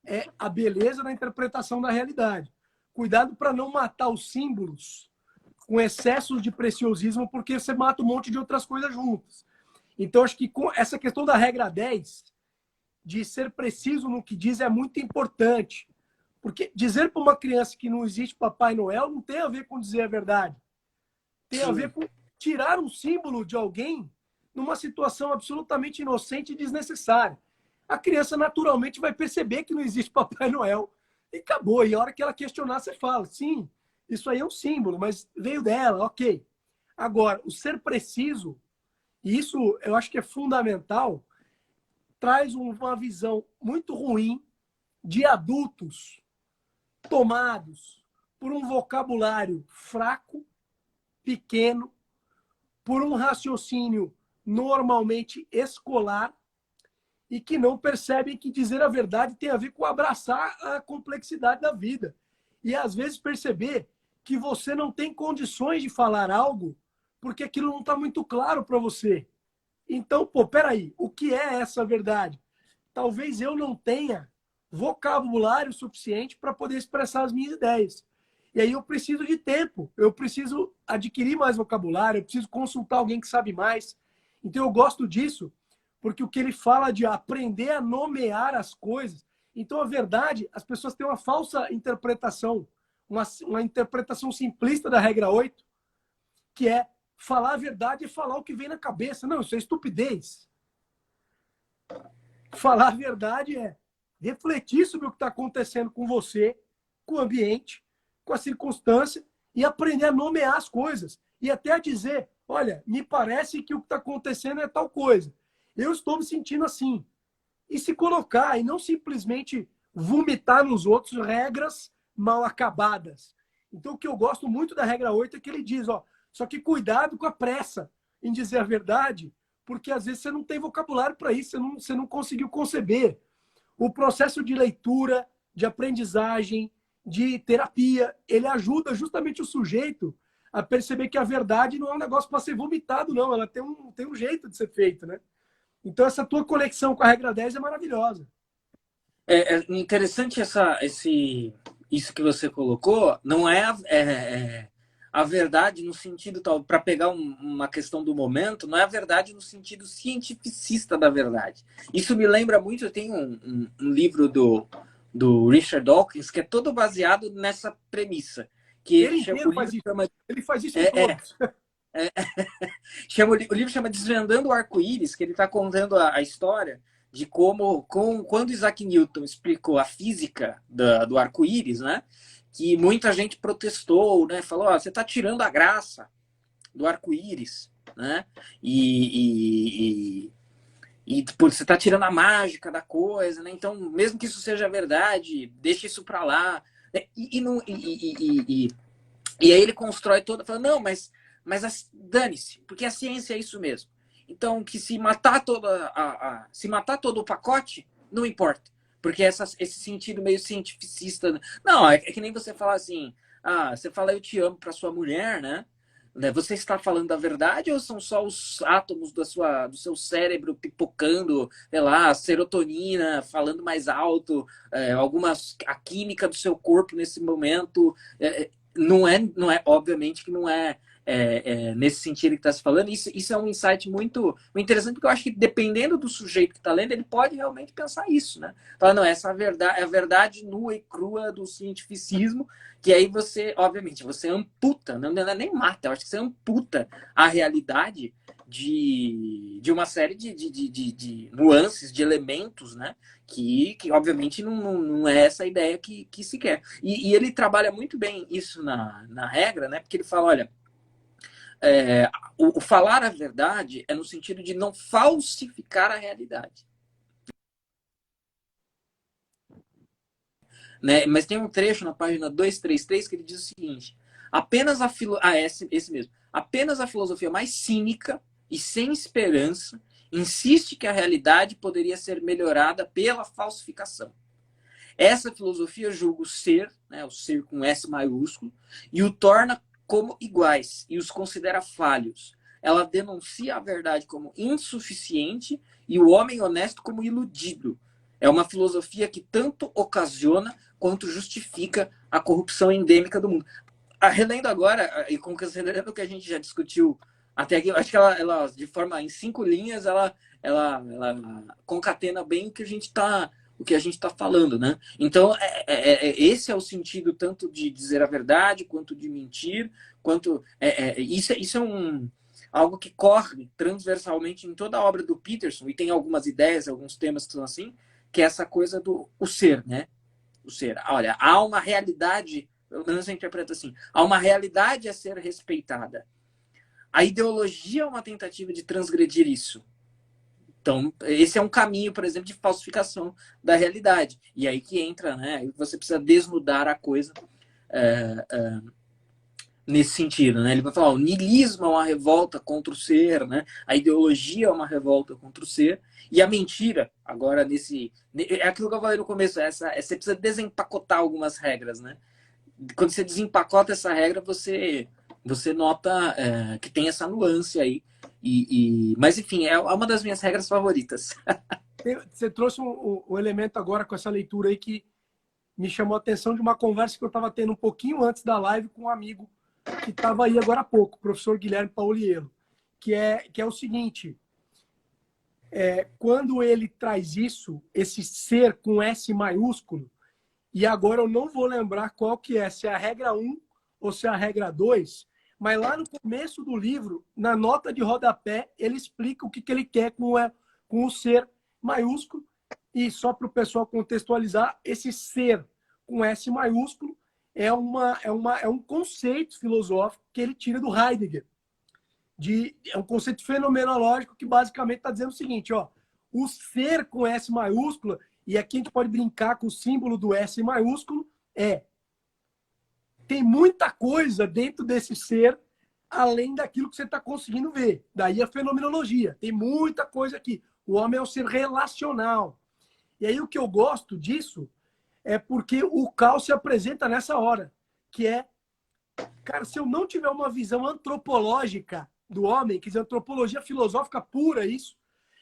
é a beleza da interpretação da realidade. Cuidado para não matar os símbolos com excessos de preciosismo, porque você mata um monte de outras coisas juntas. Então, acho que com essa questão da regra 10, de ser preciso no que diz, é muito importante. Porque dizer para uma criança que não existe Papai Noel não tem a ver com dizer a verdade. Tem a ver com tirar um símbolo de alguém numa situação absolutamente inocente e desnecessária. A criança naturalmente vai perceber que não existe Papai Noel e acabou. E a hora que ela questionar, você fala, sim, isso aí é um símbolo, mas veio dela, ok. Agora, o ser preciso, e isso eu acho que é fundamental, traz uma visão muito ruim de adultos tomados por um vocabulário fraco, pequeno, por um raciocínio normalmente escolar e que não percebem que dizer a verdade tem a ver com abraçar a complexidade da vida. E às vezes perceber que você não tem condições de falar algo porque aquilo não está muito claro para você. Então, peraí, o que é essa verdade? Talvez eu não tenha vocabulário suficiente para poder expressar as minhas ideias. E aí eu preciso de tempo, eu preciso adquirir mais vocabulário, eu preciso consultar alguém que sabe mais. Então eu gosto disso, porque o que ele fala de aprender a nomear as coisas. Então, a verdade, as pessoas têm uma falsa interpretação, uma interpretação simplista da regra 8, que é falar a verdade e falar o que vem na cabeça. Não, isso é estupidez. Falar a verdade é refletir sobre o que está acontecendo com você, com o ambiente, com a circunstância e aprender a nomear as coisas. E até a dizer, olha, me parece que o que está acontecendo é tal coisa. Eu estou me sentindo assim. E se colocar e não simplesmente vomitar nos outros regras mal acabadas. Então, o que eu gosto muito da regra 8 é que ele diz, ó, só que cuidado com a pressa em dizer a verdade, porque às vezes você não tem vocabulário para isso, você não conseguiu conceber. O processo de leitura, de aprendizagem, de terapia, ele ajuda justamente o sujeito a perceber que a verdade não é um negócio para ser vomitado, não. Ela tem um jeito de ser feito, né? Então, essa tua conexão com a regra 10 é maravilhosa. É interessante isso que você colocou. Não a verdade no sentido, para pegar uma questão do momento, não é a verdade no sentido cientificista da verdade. Isso me lembra muito, eu tenho um livro do Richard Dawkins que é todo baseado nessa premissa. Que ele faz isso. Ele faz isso em todos. O livro chama Desvendando o Arco-Íris, que ele está contando a história de quando Isaac Newton explicou a física do arco-íris, né? Que muita gente protestou, né? Falou, você está tirando a graça do arco-íris, né? E você está tirando a mágica da coisa, né? Então, mesmo que isso seja verdade, deixa isso para lá. E aí ele constrói toda, fala, não, mas dane-se, porque a ciência é isso mesmo. Então, que se matar se matar todo o pacote, não importa. Porque esse sentido meio cientificista... Não, é que nem você falar assim, você fala eu te amo para sua mulher, né? Você está falando a verdade ou são só os átomos do seu cérebro pipocando, sei lá, serotonina, falando mais alto, a química do seu corpo nesse momento... Não é, obviamente que não é, nesse sentido que está se falando. Isso é um insight muito interessante, porque eu acho que dependendo do sujeito que está lendo, ele pode realmente pensar isso, né? Falar, não, essa é a verdade nua e crua do cientificismo, que aí você, obviamente, você amputa, não é nem mata, eu acho que você amputa a realidade de uma série de nuances, de elementos, né? Que obviamente não é essa a ideia que se quer. E ele trabalha muito bem isso na regra, né? Porque ele fala, olha, o falar a verdade é no sentido de não falsificar a realidade. Né? Mas tem um trecho na página 233 que ele diz o seguinte, esse mesmo. Apenas a filosofia mais cínica e sem esperança insiste que a realidade poderia ser melhorada pela falsificação. Essa filosofia julga o ser, né, o ser com S maiúsculo, e o torna como iguais, e os considera falhos. Ela denuncia a verdade como insuficiente e o homem honesto como iludido. É uma filosofia que tanto ocasiona quanto justifica a corrupção endêmica do mundo. Relendo agora, e considerando que a gente já discutiu até aqui, acho que ela de forma em 5 linhas, ela concatena bem o que a gente está falando, né? Então, esse é o sentido tanto de dizer a verdade, quanto de mentir, quanto... isso é algo que corre transversalmente em toda a obra do Peterson, e tem algumas ideias, alguns temas que são assim, que é essa coisa do ser, né? O ser. Olha, há uma realidade, pelo menos eu interpreto assim, há uma realidade a ser respeitada. A ideologia é uma tentativa de transgredir isso. Então, esse é um caminho, por exemplo, de falsificação da realidade. E aí que entra, né? Você precisa desnudar a coisa nesse sentido, né? Ele vai falar, o niilismo é uma revolta contra o ser, né? A ideologia é uma revolta contra o ser. E a mentira, agora é aquilo que eu falei no começo, você precisa desempacotar algumas regras, né? Quando você desempacota essa regra, você nota que tem essa nuance aí. Mas, enfim, é uma das minhas regras favoritas. Você trouxe um elemento agora com essa leitura aí que me chamou a atenção de uma conversa que eu estava tendo um pouquinho antes da live com um amigo que estava aí agora há pouco, o professor Guilherme Pauliello, que é o seguinte, quando ele traz isso, esse ser com S maiúsculo, e agora eu não vou lembrar qual que é, se é a regra 1 ou se é a regra 2, mas lá no começo do livro, na nota de rodapé, ele explica o que ele quer com o ser maiúsculo. E só para o pessoal contextualizar, esse ser com S maiúsculo é um conceito filosófico que ele tira do Heidegger. É um conceito fenomenológico que basicamente está dizendo o seguinte, ó, o ser com S maiúsculo, e aqui a gente pode brincar com o símbolo do S maiúsculo, tem muita coisa dentro desse ser além daquilo que você está conseguindo ver. Daí a fenomenologia. Tem muita coisa aqui. O homem é um ser relacional. E aí o que eu gosto disso é porque o caos se apresenta nessa hora, que é, cara, se eu não tiver uma visão antropológica do homem, quer dizer, antropologia filosófica pura, isso,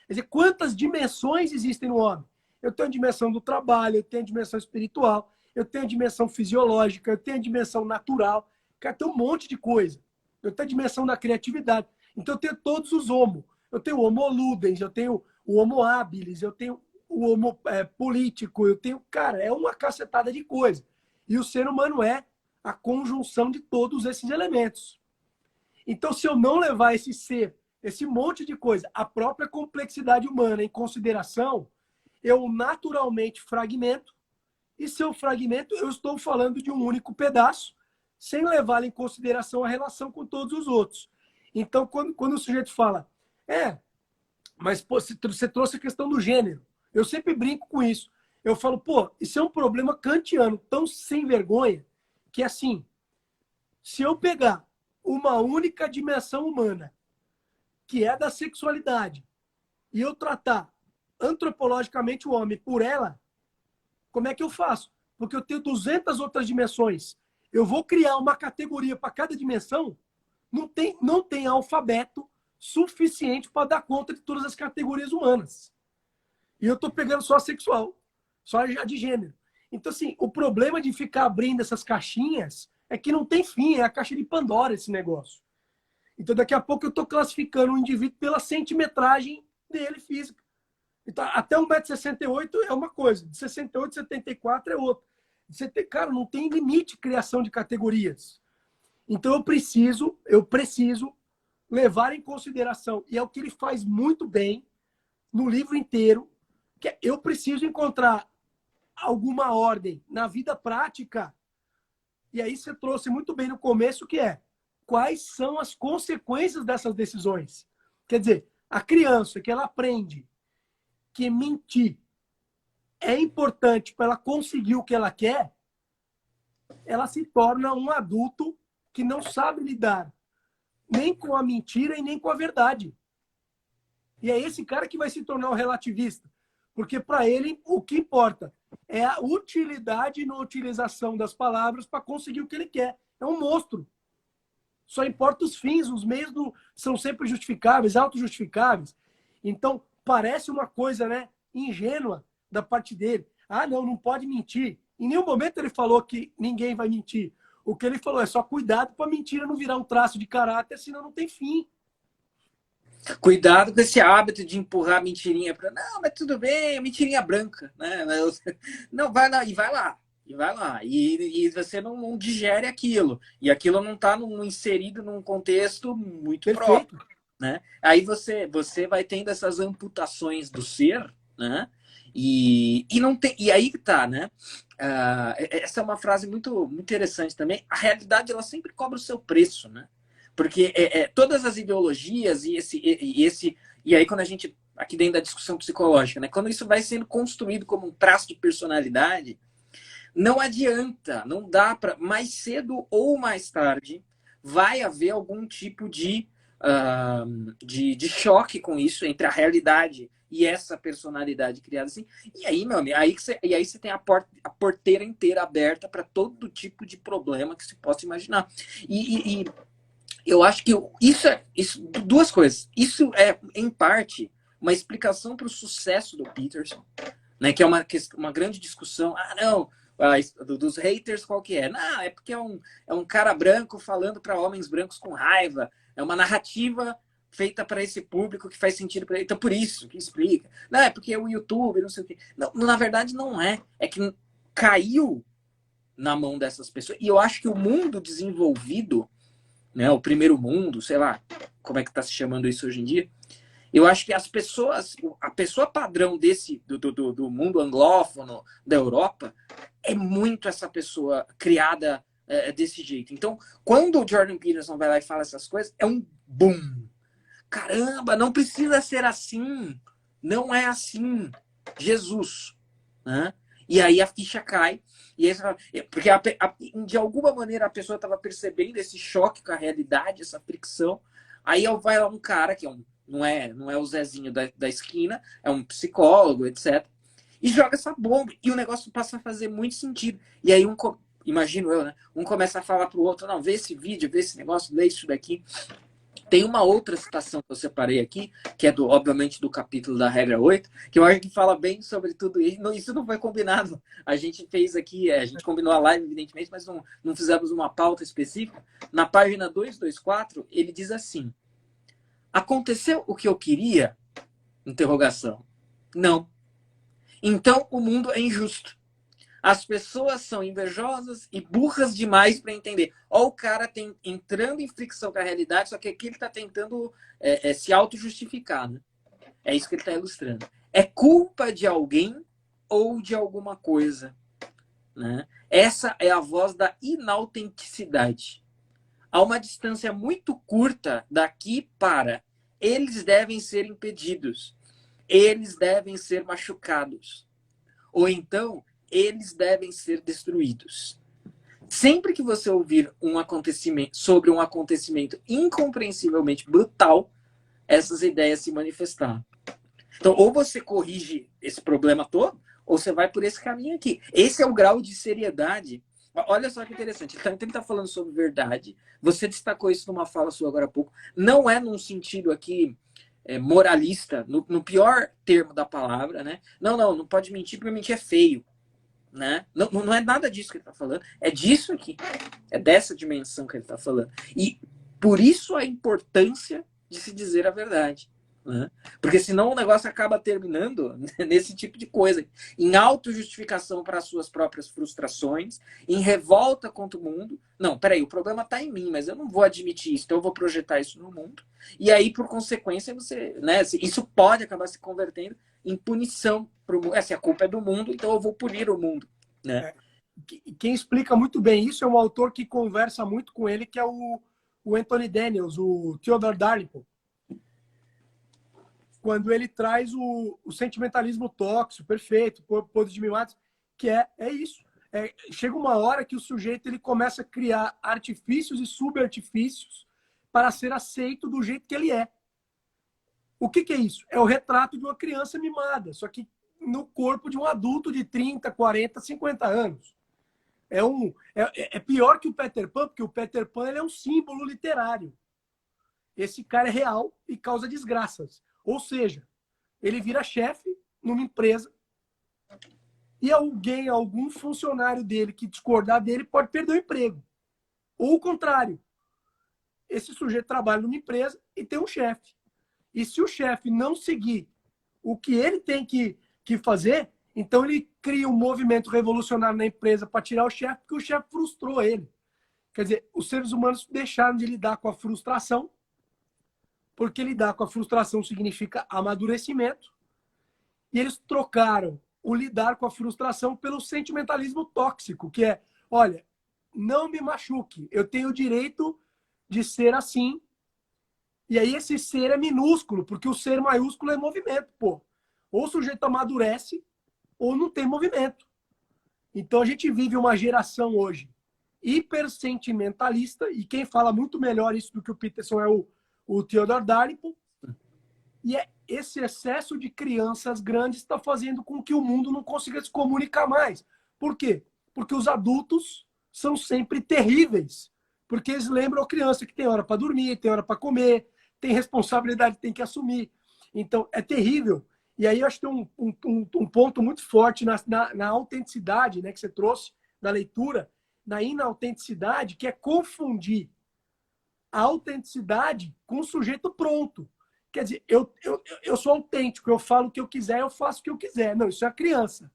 quer dizer, quantas dimensões existem no homem? Eu tenho a dimensão do trabalho, eu tenho a dimensão espiritual, eu tenho a dimensão fisiológica, eu tenho a dimensão natural, cara, tem um monte de coisa. Eu tenho a dimensão da criatividade. Então eu tenho todos os homo. Eu tenho o homo ludens, eu tenho o homo habilis, eu tenho o homo político, eu tenho... Cara, é uma cacetada de coisa. E o ser humano é a conjunção de todos esses elementos. Então, se eu não levar esse ser, esse monte de coisa, a própria complexidade humana em consideração, eu naturalmente fragmento. E se eu fragmento, eu estou falando de um único pedaço, sem levar em consideração a relação com todos os outros. Então, quando o sujeito fala, mas pô, você trouxe a questão do gênero. Eu sempre brinco com isso. Eu falo, pô, isso é um problema kantiano, tão sem vergonha, que assim, se eu pegar uma única dimensão humana, que é da sexualidade, e eu tratar antropologicamente o homem por ela, como é que eu faço? Porque eu tenho 200 outras dimensões. Eu vou criar uma categoria para cada dimensão, não tem alfabeto suficiente para dar conta de todas as categorias humanas. E eu estou pegando só a sexual, só a de gênero. Então, assim, o problema de ficar abrindo essas caixinhas é que não tem fim, é a caixa de Pandora esse negócio. Então, daqui a pouco eu estou classificando o indivíduo pela centimetragem dele física. Então, até 1,68 m é uma coisa, de 68 a 74 é outra. Cara, não tem limite de criação de categorias. Então, eu preciso levar em consideração, e é o que ele faz muito bem no livro inteiro, que eu preciso encontrar alguma ordem na vida prática. E aí você trouxe muito bem no começo, que é quais são as consequências dessas decisões. Quer dizer, a criança que ela aprende que mentir é importante para ela conseguir o que ela quer, ela se torna um adulto que não sabe lidar nem com a mentira e nem com a verdade. E é esse cara que vai se tornar um relativista. Porque para ele o que importa é a utilidade na utilização das palavras para conseguir o que ele quer. É um monstro. Só importa os fins, os meios são sempre justificáveis, autojustificáveis. Então, parece uma coisa, né, ingênua da parte dele. Ah, não pode mentir. Em nenhum momento ele falou que ninguém vai mentir. O que ele falou é só cuidado para a mentira não virar um traço de caráter, senão não tem fim. Cuidado com esse hábito de empurrar a mentirinha para... Não, mas tudo bem, mentirinha branca. Né? Não, vai lá, e vai lá. E vai lá. E você não digere aquilo. E aquilo não está inserido num contexto muito próprio. Né? Aí você vai tendo essas amputações do ser, né? E não tem, e aí que tá, né? Essa é uma frase muito, muito interessante também. A realidade, ela sempre cobra o seu preço, né? Porque todas as ideologias e aí quando a gente, aqui dentro da discussão psicológica, né? Quando isso vai sendo construído como um traço de personalidade, não adianta, não dá para, mais cedo ou mais tarde, vai haver algum tipo de choque com isso, entre a realidade e essa personalidade criada assim. E aí, meu amigo, aí você tem a porteira inteira aberta para todo tipo de problema que se possa imaginar. E eu acho que isso duas coisas. Isso é, em parte, uma explicação para o sucesso do Peterson, né? Que é uma grande discussão. Ah, não, dos haters qual que é? Não, é porque é um cara branco falando para homens brancos com raiva. É uma narrativa feita para esse público que faz sentido para ele. Então, por isso que explica. Não, é porque é o YouTube, não sei o quê. Não, na verdade, não é. É que caiu na mão dessas pessoas. E eu acho que o mundo desenvolvido, né, o primeiro mundo, sei lá, como é que está se chamando isso hoje em dia, eu acho que as pessoas, a pessoa padrão do mundo anglófono, da Europa, é muito essa pessoa criada desse jeito. Então, quando o Jordan Peterson vai lá e fala essas coisas, é um boom. Caramba, não precisa ser assim. Não é assim. Jesus. Né? E aí a ficha cai. E aí, porque de alguma maneira a pessoa estava percebendo esse choque com a realidade, essa fricção. Aí vai lá um cara que não é o Zezinho da esquina, é um psicólogo, etc. E joga essa bomba. E o negócio passa a fazer muito sentido. E aí imagino eu, né? Um começa a falar pro outro, não, vê esse vídeo, vê esse negócio, lê isso daqui. Tem uma outra citação que eu separei aqui, que é obviamente do capítulo da regra 8, que eu acho que fala bem sobre tudo isso. Isso não foi combinado. A gente fez aqui, a gente combinou a live, evidentemente, mas não fizemos uma pauta específica. Na página 224, ele diz assim: aconteceu o que eu queria? Interrogação. Não. Então o mundo é injusto. As pessoas são invejosas e burras demais para entender. Ó, o cara entrando em fricção com a realidade, só que aqui ele está tentando se auto-justificar. Né? É isso que ele está ilustrando. É culpa de alguém ou de alguma coisa. Né? Essa é a voz da inautenticidade. Há uma distância muito curta daqui para eles devem ser impedidos. Eles devem ser machucados. Ou então, eles devem ser destruídos. Sempre que você ouvir sobre um acontecimento incompreensivelmente brutal, essas ideias se manifestaram. Então, ou você corrige esse problema todo, ou você vai por esse caminho aqui. Esse é o grau de seriedade. Olha só que interessante. Então, ele está falando sobre verdade. Você destacou isso numa fala sua agora há pouco. Não é num sentido aqui moralista, no pior termo da palavra, né? Não pode mentir, porque mentir é feio. Né? Não é nada disso que ele está falando, é disso aqui, é dessa dimensão que ele está falando. E por isso a importância de se dizer a verdade. Né? Porque senão o negócio acaba terminando nesse tipo de coisa, em autojustificação para as suas próprias frustrações, em revolta contra o mundo. Não, peraí, o problema está em mim, mas eu não vou admitir isso, então eu vou projetar isso no mundo. E aí, por consequência, isso pode acabar se convertendo em punição para o mundo. Se a culpa é do mundo, então eu vou punir o mundo. Né? Quem explica muito bem isso é um autor que conversa muito com ele, que é o Anthony Daniels, o Theodore Dalrymple. Quando ele traz o sentimentalismo tóxico, perfeito, Podre de Mil Matos, que é isso. Chega uma hora que o sujeito ele começa a criar artifícios e subartifícios para ser aceito do jeito que ele é. O que é isso? É o retrato de uma criança mimada, só que no corpo de um adulto de 30, 40, 50 anos. É pior que o Peter Pan, porque o Peter Pan ele é um símbolo literário. Esse cara é real e causa desgraças. Ou seja, ele vira chefe numa empresa e algum funcionário dele que discordar dele pode perder o emprego. Ou o contrário. Esse sujeito trabalha numa empresa e tem um chefe. E se o chefe não seguir o que ele tem que fazer, então ele cria um movimento revolucionário na empresa para tirar o chefe, porque o chefe frustrou ele. Quer dizer, os seres humanos deixaram de lidar com a frustração, porque lidar com a frustração significa amadurecimento, e eles trocaram o lidar com a frustração pelo sentimentalismo tóxico, que é, olha, não me machuque, eu tenho o direito de ser assim, e aí esse ser é minúsculo, porque o ser maiúsculo é movimento, pô. Ou o sujeito amadurece, ou não tem movimento. Então a gente vive uma geração hoje hipersentimentalista, e quem fala muito melhor isso do que o Peterson é o Theodore Dalrymple, e esse excesso de crianças grandes está fazendo com que o mundo não consiga se comunicar mais. Por quê? Porque os adultos são sempre terríveis, porque eles lembram a criança que tem hora para dormir, tem hora para comer, tem responsabilidade, tem que assumir. Então, é terrível. E aí eu acho que tem um ponto muito forte na autenticidade, né, que você trouxe, na leitura, na inautenticidade, que é confundir a autenticidade com o sujeito pronto. Quer dizer, eu sou autêntico, eu falo o que eu quiser, eu faço o que eu quiser. Não, isso é a criança.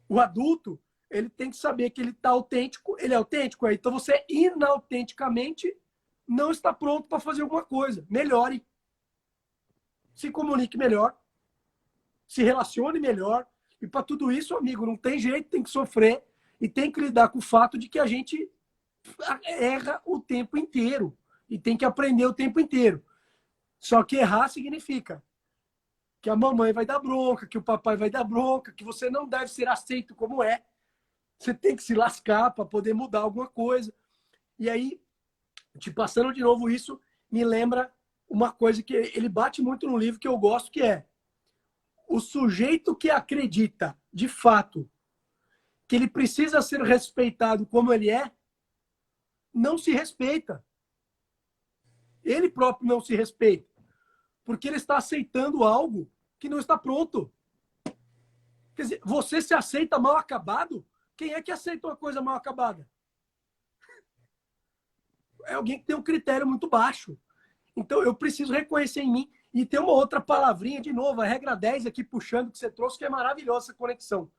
O adulto, ele tem que saber que ele está autêntico, ele é autêntico. Então você, inautenticamente, não está pronto para fazer alguma coisa. Melhore. Se comunique melhor. Se relacione melhor. E para tudo isso, amigo, não tem jeito, tem que sofrer e tem que lidar com o fato de que a gente erra o tempo inteiro e tem que aprender o tempo inteiro. Só que errar significa que a mamãe vai dar bronca, que o papai vai dar bronca, que você não deve ser aceito como é. Você tem que se lascar para poder mudar alguma coisa. E aí, te passando de novo isso, me lembra uma coisa que ele bate muito no livro que eu gosto, que é o sujeito que acredita, de fato, que ele precisa ser respeitado como ele é, não se respeita. Ele próprio não se respeita. Porque ele está aceitando algo que não está pronto. Quer dizer, você se aceita mal acabado? Quem é que aceita uma coisa mal acabada? É alguém que tem um critério muito baixo. Então, eu preciso reconhecer em mim. E tem uma outra palavrinha, de novo, a regra 10 aqui puxando, que você trouxe, que é maravilhosa essa conexão.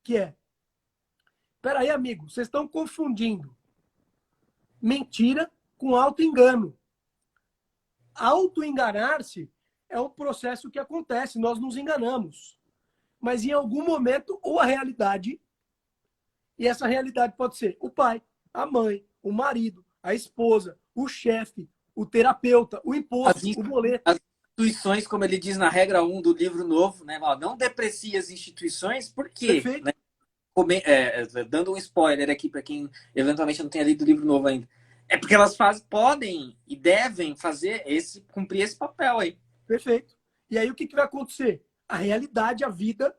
Que é, peraí, amigo, vocês estão confundindo mentira com auto-engano. Auto-enganar-se é um processo que acontece, nós nos enganamos. Mas em algum momento, ou a realidade, e essa realidade pode ser o pai, a mãe, o marido, a esposa, o chefe, o terapeuta, o imposto, o boleto. As instituições, como ele diz na regra 1 do livro novo, né? Não deprecie as instituições, por quê? Né? Dando um spoiler aqui para quem eventualmente não tenha lido o livro novo ainda. É porque elas podem e devem cumprir esse papel aí. Perfeito. E aí o que vai acontecer? A realidade, a vida,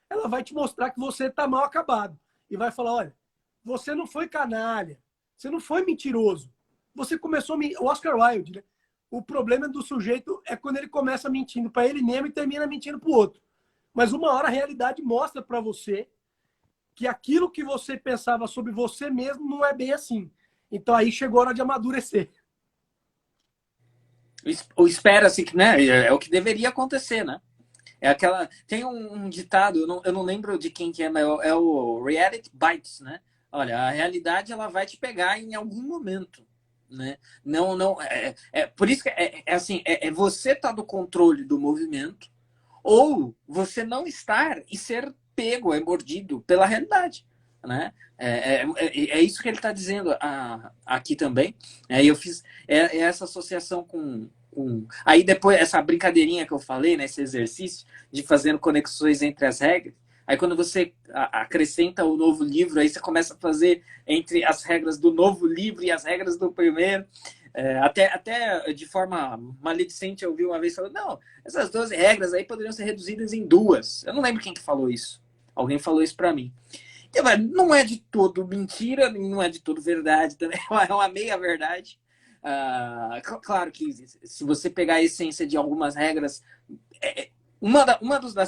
ela vai te mostrar que você está mal acabado. E vai falar, olha, você não foi canalha, você não foi mentiroso. Você começou... O Oscar Wilde, né? O problema do sujeito é quando ele começa mentindo para ele mesmo e termina mentindo para o outro. Mas uma hora a realidade mostra para você que aquilo que você pensava sobre você mesmo não é bem assim. Então aí chegou a hora de amadurecer. Ou espera-se que, né? É o que deveria acontecer, né? É aquela. Tem um ditado, eu não lembro de quem que é, mas é o Reality Bites, né? Olha, a realidade ela vai te pegar em algum momento, né? Não, por isso que assim, você tá do controle do movimento ou você não estar e ser pego, mordido pela realidade, né? É isso que ele está dizendo aqui também. Aí eu fiz essa associação com aí depois essa brincadeirinha que eu falei, né, esse exercício de fazendo conexões entre as regras. Aí quando você acrescenta o novo livro, aí você começa a fazer entre as regras do novo livro e as regras do primeiro. Até de forma maledicente eu ouvi uma vez falando, não, essas 12 regras aí poderiam ser reduzidas em 2. Eu não lembro quem que falou isso. Alguém falou isso para mim. Não é de todo mentira, não é de todo verdade também, é uma meia verdade. Claro que se você pegar a essência de algumas regras,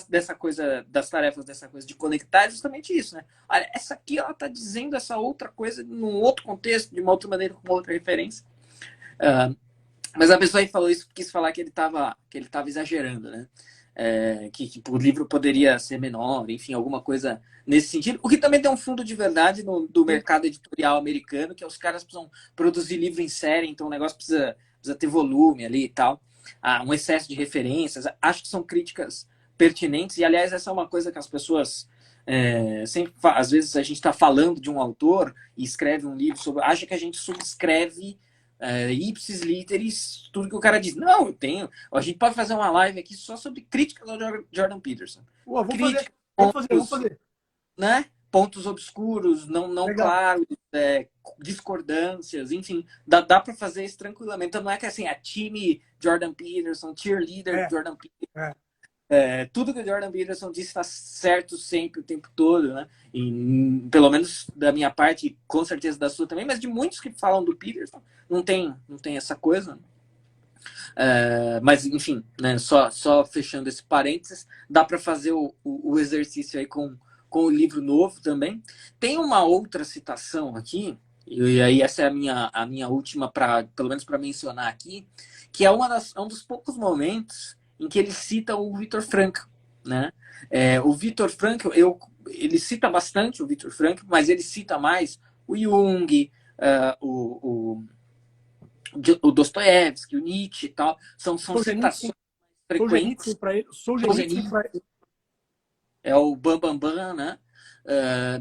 dessa coisa, das tarefas dessa coisa de conectar é justamente isso, né? Olha, essa aqui ela tá dizendo essa outra coisa num outro contexto, de uma outra maneira, com uma outra referência. Mas a pessoa aí falou isso, quis falar que ele tava exagerando, né? Que o livro poderia ser menor, enfim, alguma coisa nesse sentido. O que também tem um fundo de verdade do mercado editorial americano, que é os caras precisam produzir livro em série, então o negócio precisa ter volume ali e tal. Um excesso de referências. Acho que são críticas pertinentes. E, aliás, essa é uma coisa que as pessoas... sempre, às vezes a gente está falando de um autor e escreve um livro sobre... Acha que a gente subscreve ipsis literis, tudo que o cara diz. Não, eu tenho. A gente pode fazer uma live aqui só sobre críticas ao Jordan Peterson. Vamos fazer. Né? Pontos obscuros, não claros, discordâncias, enfim, dá para fazer isso tranquilamente. Então não é que assim, a time Jordan Peterson, cheerleader Jordan Peterson. Tudo que o Jordan Peterson disse está certo sempre, o tempo todo, né? E, pelo menos da minha parte, e com certeza da sua também, mas de muitos que falam do Peterson, não tem essa coisa. Mas, enfim, né, só fechando esse parênteses, dá para fazer o exercício aí com o livro novo também. Tem uma outra citação aqui, e aí essa é a minha última, pelo menos para mencionar aqui, que é um dos poucos momentos em que ele cita o Viktor Frankl, né? O Viktor Frankl, ele cita bastante o Viktor Frankl, mas ele cita mais o Jung, o Dostoiévski, o Nietzsche e tal. São citações frequentes. Solzhenitsyn para ele. É o Bam Bam Bam, né?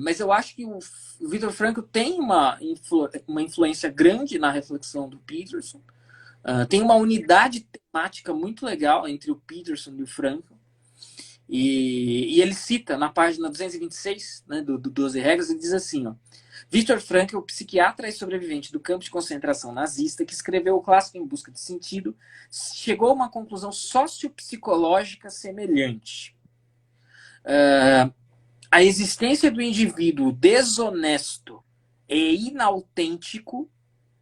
Mas eu acho que o Viktor Frankl tem uma influência grande na reflexão do Peterson. Tem uma unidade temática muito legal entre o Peterson e o Frankl. E ele cita na página 226, né, do 12 Regras, ele diz assim, ó, Viktor Frankl, psiquiatra e sobrevivente do campo de concentração nazista, que escreveu o clássico Em Busca de Sentido, chegou a uma conclusão sociopsicológica semelhante. A existência do indivíduo desonesto e inautêntico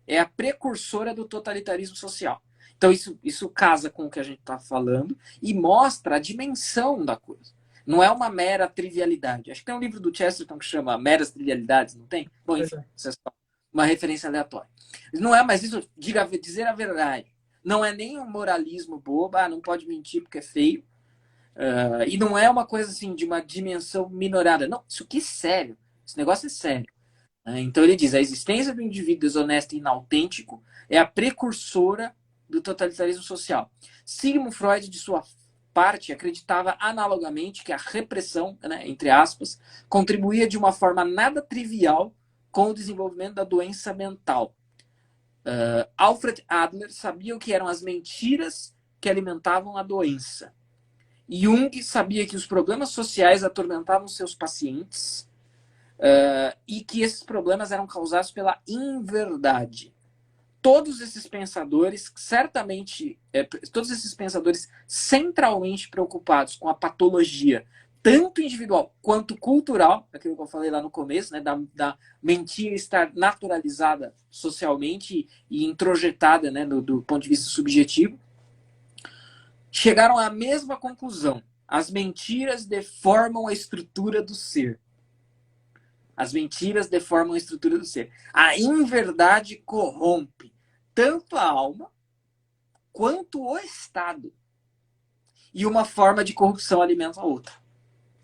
é a precursora do totalitarismo social. Então, isso casa com o que a gente está falando e mostra a dimensão da coisa. Não é uma mera trivialidade. Acho que tem um livro do Chesterton que chama Meras Trivialidades, não tem? Bom, enfim, isso é só uma referência aleatória. Não é, mas isso, dizer a verdade. Não é nem um moralismo bobo, não pode mentir porque é feio. E não é uma coisa assim de uma dimensão minorada. Não, isso aqui é sério. Esse negócio é sério. Então ele diz, a existência do indivíduo desonesto e inautêntico é a precursora do totalitarismo social. Sigmund Freud, de sua parte, acreditava analogamente que a repressão, né, entre aspas, contribuía de uma forma nada trivial com o desenvolvimento da doença mental. Alfred Adler sabia o que eram as mentiras que alimentavam a doença. Jung sabia que os problemas sociais atormentavam seus pacientes e que esses problemas eram causados pela inverdade. Todos esses pensadores, centralmente preocupados com a patologia, tanto individual quanto cultural, aquilo que eu falei lá no começo, né, da mentira estar naturalizada socialmente e introjetada, né, do ponto de vista subjetivo, chegaram à mesma conclusão. As mentiras deformam a estrutura do ser. As mentiras deformam a estrutura do ser. A inverdade corrompe tanto a alma quanto o Estado. E uma forma de corrupção alimenta a outra.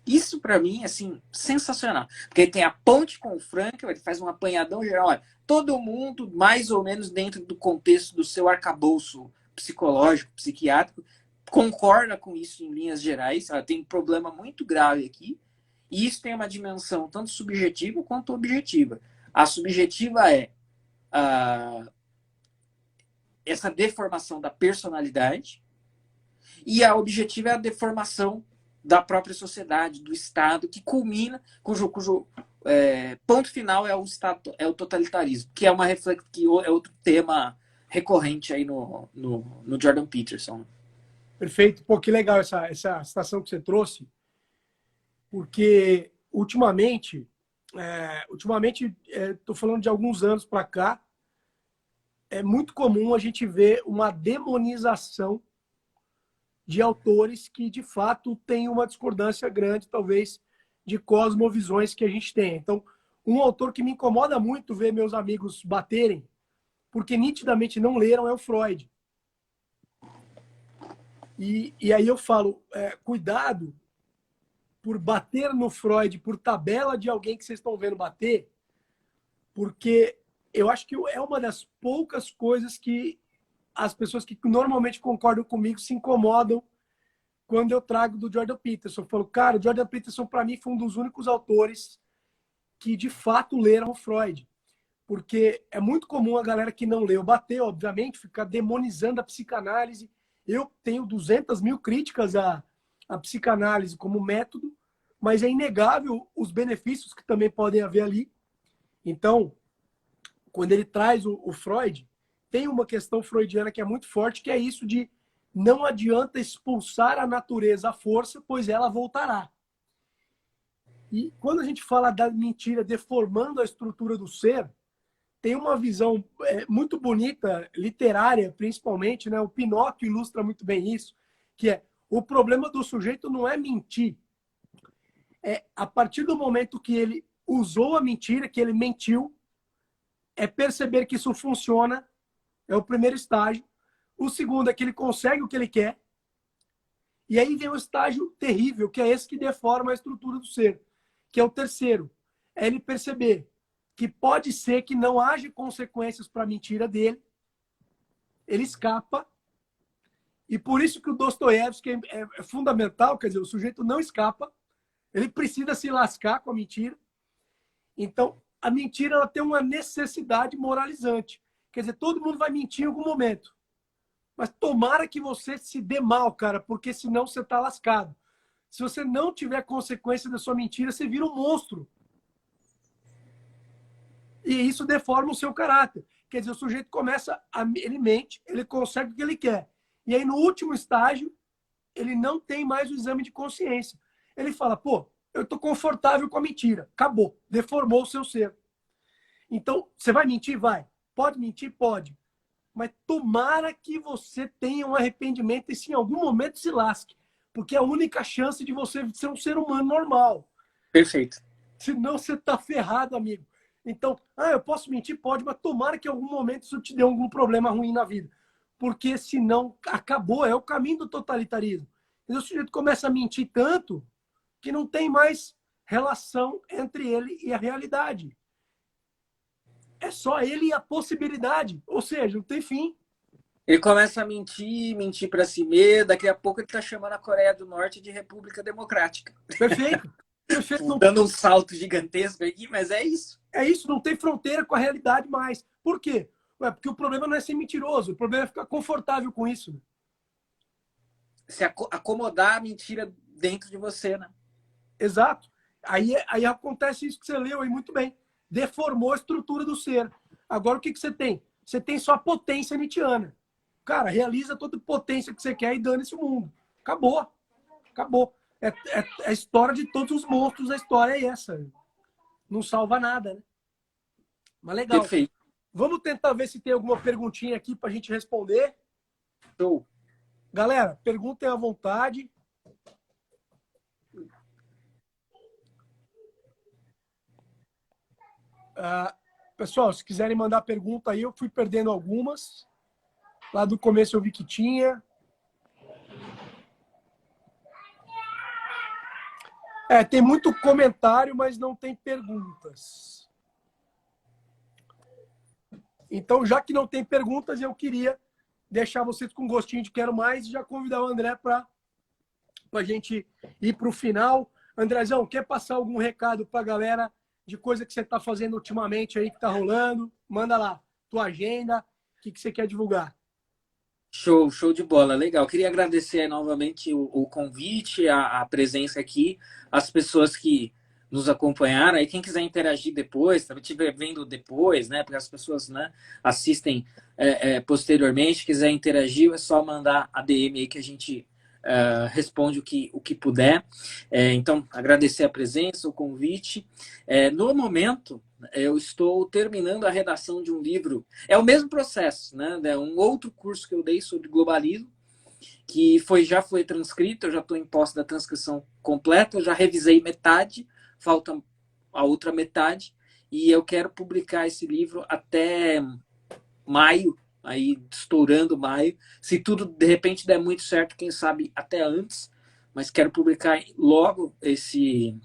Isso, para mim, é assim, sensacional. Porque tem a ponte com o Frankl, ele faz um apanhadão geral. Olha, todo mundo, mais ou menos dentro do contexto do seu arcabouço psicológico, psiquiátrico, concorda com isso em linhas gerais. Tem um problema muito grave aqui. E isso tem uma dimensão tanto subjetiva quanto objetiva. A subjetiva é essa deformação da personalidade e a objetiva é a deformação da própria sociedade, do Estado, que culmina, cujo ponto final é o totalitarismo, que é outro tema recorrente aí no Jordan Peterson. Perfeito. Pô, que legal essa citação que você trouxe, porque ultimamente, estou falando de alguns anos para cá, é muito comum a gente ver uma demonização de autores que, de fato, têm uma discordância grande, talvez, de cosmovisões que a gente tem. Então, um autor que me incomoda muito ver meus amigos baterem, porque nitidamente não leram, é o Freud. E aí eu falo, cuidado por bater no Freud, por tabela de alguém que vocês estão vendo bater, porque eu acho que é uma das poucas coisas que as pessoas que normalmente concordam comigo se incomodam quando eu trago do Jordan Peterson. Eu falo, cara, o Jordan Peterson, para mim, foi um dos únicos autores que, de fato, leram Freud. Porque é muito comum a galera que não leu bater, obviamente, ficar demonizando a psicanálise. Eu tenho 200 mil críticas à psicanálise como método, mas é inegável os benefícios que também podem haver ali. Então, quando ele traz o Freud, tem uma questão freudiana que é muito forte, que é isso de não adianta expulsar a natureza à força, pois ela voltará. E quando a gente fala da mentira deformando a estrutura do ser, tem uma visão muito bonita, literária, principalmente, né? O Pinóquio ilustra muito bem isso, que é o problema do sujeito não é mentir. É a partir do momento que ele usou a mentira, que ele mentiu, é perceber que isso funciona, é o primeiro estágio. O segundo é que ele consegue o que ele quer. E aí vem o estágio terrível, que é esse que deforma a estrutura do ser, que é o terceiro. É ele perceber que pode ser que não haja consequências para a mentira dele, ele escapa, e por isso que o Dostoiévski é fundamental, quer dizer, o sujeito não escapa, ele precisa se lascar com a mentira. Então, a mentira ela tem uma necessidade moralizante. Quer dizer, todo mundo vai mentir em algum momento. Mas tomara que você se dê mal, cara, porque senão você está lascado. Se você não tiver consequência da sua mentira, você vira um monstro. E isso deforma o seu caráter. Quer dizer, o sujeito começa, ele mente, ele consegue o que ele quer. E aí, no último estágio, ele não tem mais o exame de consciência. Ele fala, pô, eu estou confortável com a mentira. Acabou. Deformou o seu ser. Então, você vai mentir? Vai. Pode mentir? Pode. Mas tomara que você tenha um arrependimento e se em algum momento se lasque. Porque é a única chance de você ser um ser humano normal. Perfeito. Senão você está ferrado, amigo. Então, eu posso mentir? Pode, mas tomara que em algum momento isso te dê algum problema ruim na vida. Porque senão acabou, é o caminho do totalitarismo. E o sujeito começa a mentir tanto que não tem mais relação entre ele e a realidade. É só ele e a possibilidade. Ou seja, não tem fim. Ele começa a mentir, mentir para si mesmo. Daqui a pouco ele está chamando a Coreia do Norte de República Democrática. Perfeito. Perfeito. Dando um salto gigantesco aqui, mas é isso. É isso, não tem fronteira com a realidade mais. Por quê? Porque o problema não é ser mentiroso, o problema é ficar confortável com isso. Se acomodar a mentira dentro de você, né? Exato. Aí acontece isso que você leu aí muito bem. Deformou a estrutura do ser. Agora o que você tem? Você tem só a potência nietzschiana. Cara, realiza toda a potência que você quer e dane-se o mundo. Acabou. Acabou. É a história de todos os monstros, a história é essa. Não salva nada, né? Mas legal. Perfeito. Vamos tentar ver se tem alguma perguntinha aqui para a gente responder. Show. Galera, perguntem à vontade. Pessoal, se quiserem mandar pergunta aí, eu fui perdendo algumas. Lá do começo eu vi que tinha. Tem muito comentário, mas não tem perguntas. Então, já que não tem perguntas, eu queria deixar vocês com gostinho de quero mais e já convidar o André para a gente ir para o final. Andrezão, quer passar algum recado para a galera de coisa que você está fazendo ultimamente aí, que está rolando? Manda lá, tua agenda, o que você quer divulgar. Show, show de bola, legal. Queria agradecer novamente o convite, a presença aqui, as pessoas que nos acompanharam. Aí quem quiser interagir depois, também estiver vendo depois, né? Porque as pessoas, né, assistem posteriormente. Quiser interagir, é só mandar a DM aí que a gente responde o que puder. Então, agradecer a presença, o convite. No momento, eu estou terminando a redação de um livro. É o mesmo processo, né? É um outro curso que eu dei sobre globalismo, que já foi transcrito, eu já estou em posse da transcrição completa, eu já revisei metade, falta a outra metade, e eu quero publicar esse livro até maio, aí estourando maio. Se tudo de repente der muito certo, quem sabe até antes, mas quero publicar logo esse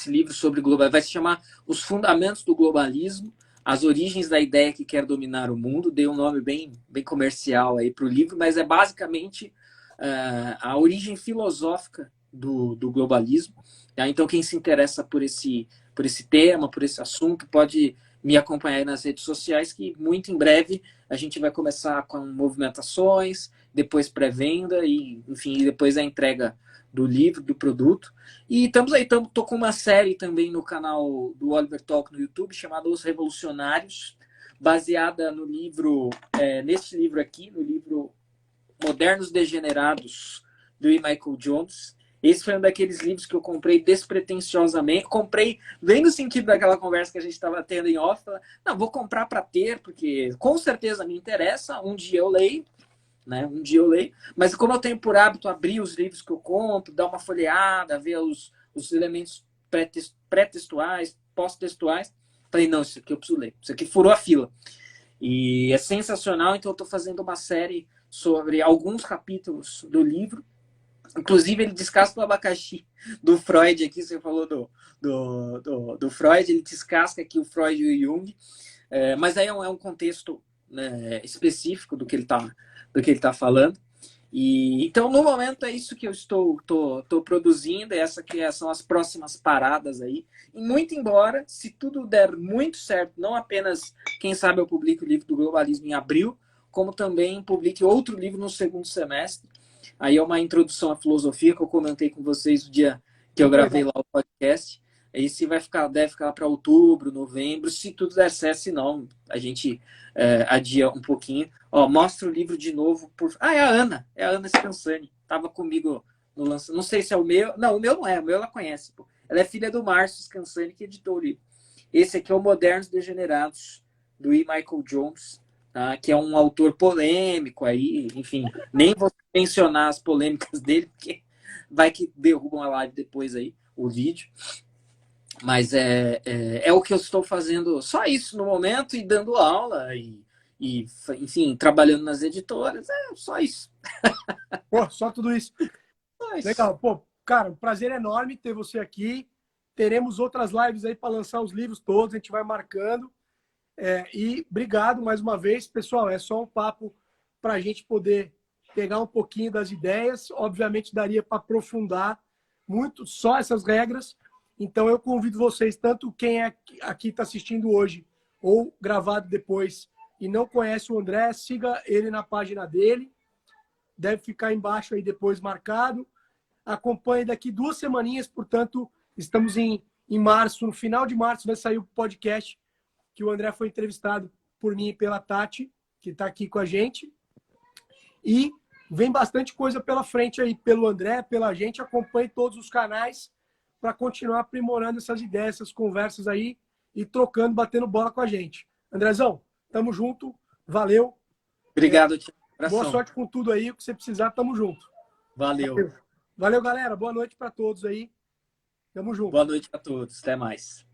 livro sobre globalismo. Vai se chamar Os Fundamentos do Globalismo, as origens da ideia que quer dominar o mundo. Dei um nome bem comercial aí para o livro, mas é basicamente a origem filosófica do globalismo. Tá? Então, quem se interessa por esse tema, por esse assunto, pode me acompanhar aí nas redes sociais, que muito em breve a gente vai começar com movimentações, depois pré-venda e, enfim, depois a entrega do livro, do produto. E estamos aí, tô com uma série também no canal do Oliver Talk no YouTube, chamada Os Revolucionários, baseada no livro, nesse livro aqui, no livro Modernos Degenerados, do E. Michael Jones. Esse foi um daqueles livros que eu comprei despretensiosamente. Comprei bem no sentido daquela conversa que a gente estava tendo em off. Não, vou comprar para ter, porque com certeza me interessa. Um dia eu leio, né? Um dia eu leio. Mas como eu tenho por hábito abrir os livros que eu compro, dar uma folheada, ver os elementos pré-textuais, pós-textuais, falei, não, isso aqui eu preciso ler. Isso aqui furou a fila. E é sensacional, então eu estou fazendo uma série sobre alguns capítulos do livro. Inclusive, ele descasca o abacaxi do Freud aqui, você falou do Freud, ele descasca aqui o Freud e o Jung, mas aí é um contexto, né, específico do que ele tá falando. E, então, no momento, é isso que eu tô produzindo, essa que são as próximas paradas aí. E muito embora, se tudo der muito certo, não apenas, quem sabe eu publico o livro do Globalismo em abril, como também publique outro livro no segundo semestre. Aí é uma introdução à filosofia que eu comentei com vocês no dia que eu gravei lá o podcast. Esse deve ficar para outubro, novembro, se tudo der certo, se não, a gente adia um pouquinho. Ó, mostra o livro de novo. É a Ana Scansani. Estava comigo no lançamento. Não sei se é o meu. Não, o meu não é, o meu ela conhece. Pô. Ela é filha do Márcio Scansani, que editou o livro. Esse aqui é o Modernos Degenerados, do E. Michael Jones, tá? Que é um autor polêmico aí, enfim, nem vou mencionar as polêmicas dele, porque vai que derrubam a live depois aí, o vídeo. Mas é o que eu estou fazendo, só isso no momento, e dando aula, e enfim, trabalhando nas editoras, só isso. Pô, só tudo isso. Só isso. Legal. Pô, cara, um prazer enorme ter você aqui. Teremos outras lives aí para lançar os livros todos, a gente vai marcando. E obrigado mais uma vez. Pessoal, é só um papo para a gente poder pegar um pouquinho das ideias. Obviamente, daria para aprofundar muito só essas regras. Então, eu convido vocês, tanto quem aqui está assistindo hoje ou gravado depois e não conhece o André, siga ele na página dele. Deve ficar embaixo aí depois marcado. Acompanhe daqui 2 semaninhas, portanto, estamos em março. No final de março vai sair o podcast que o André foi entrevistado por mim e pela Tati, que está aqui com a gente. E vem bastante coisa pela frente aí, pelo André, pela gente. Acompanhe todos os canais para continuar aprimorando essas ideias, essas conversas aí e trocando, batendo bola com a gente. Andrezão, tamo junto. Valeu. Obrigado, Tiago. Boa sorte com tudo aí. O que você precisar, tamo junto. Valeu. Valeu, galera. Boa noite para todos aí. Tamo junto. Boa noite a todos. Até mais.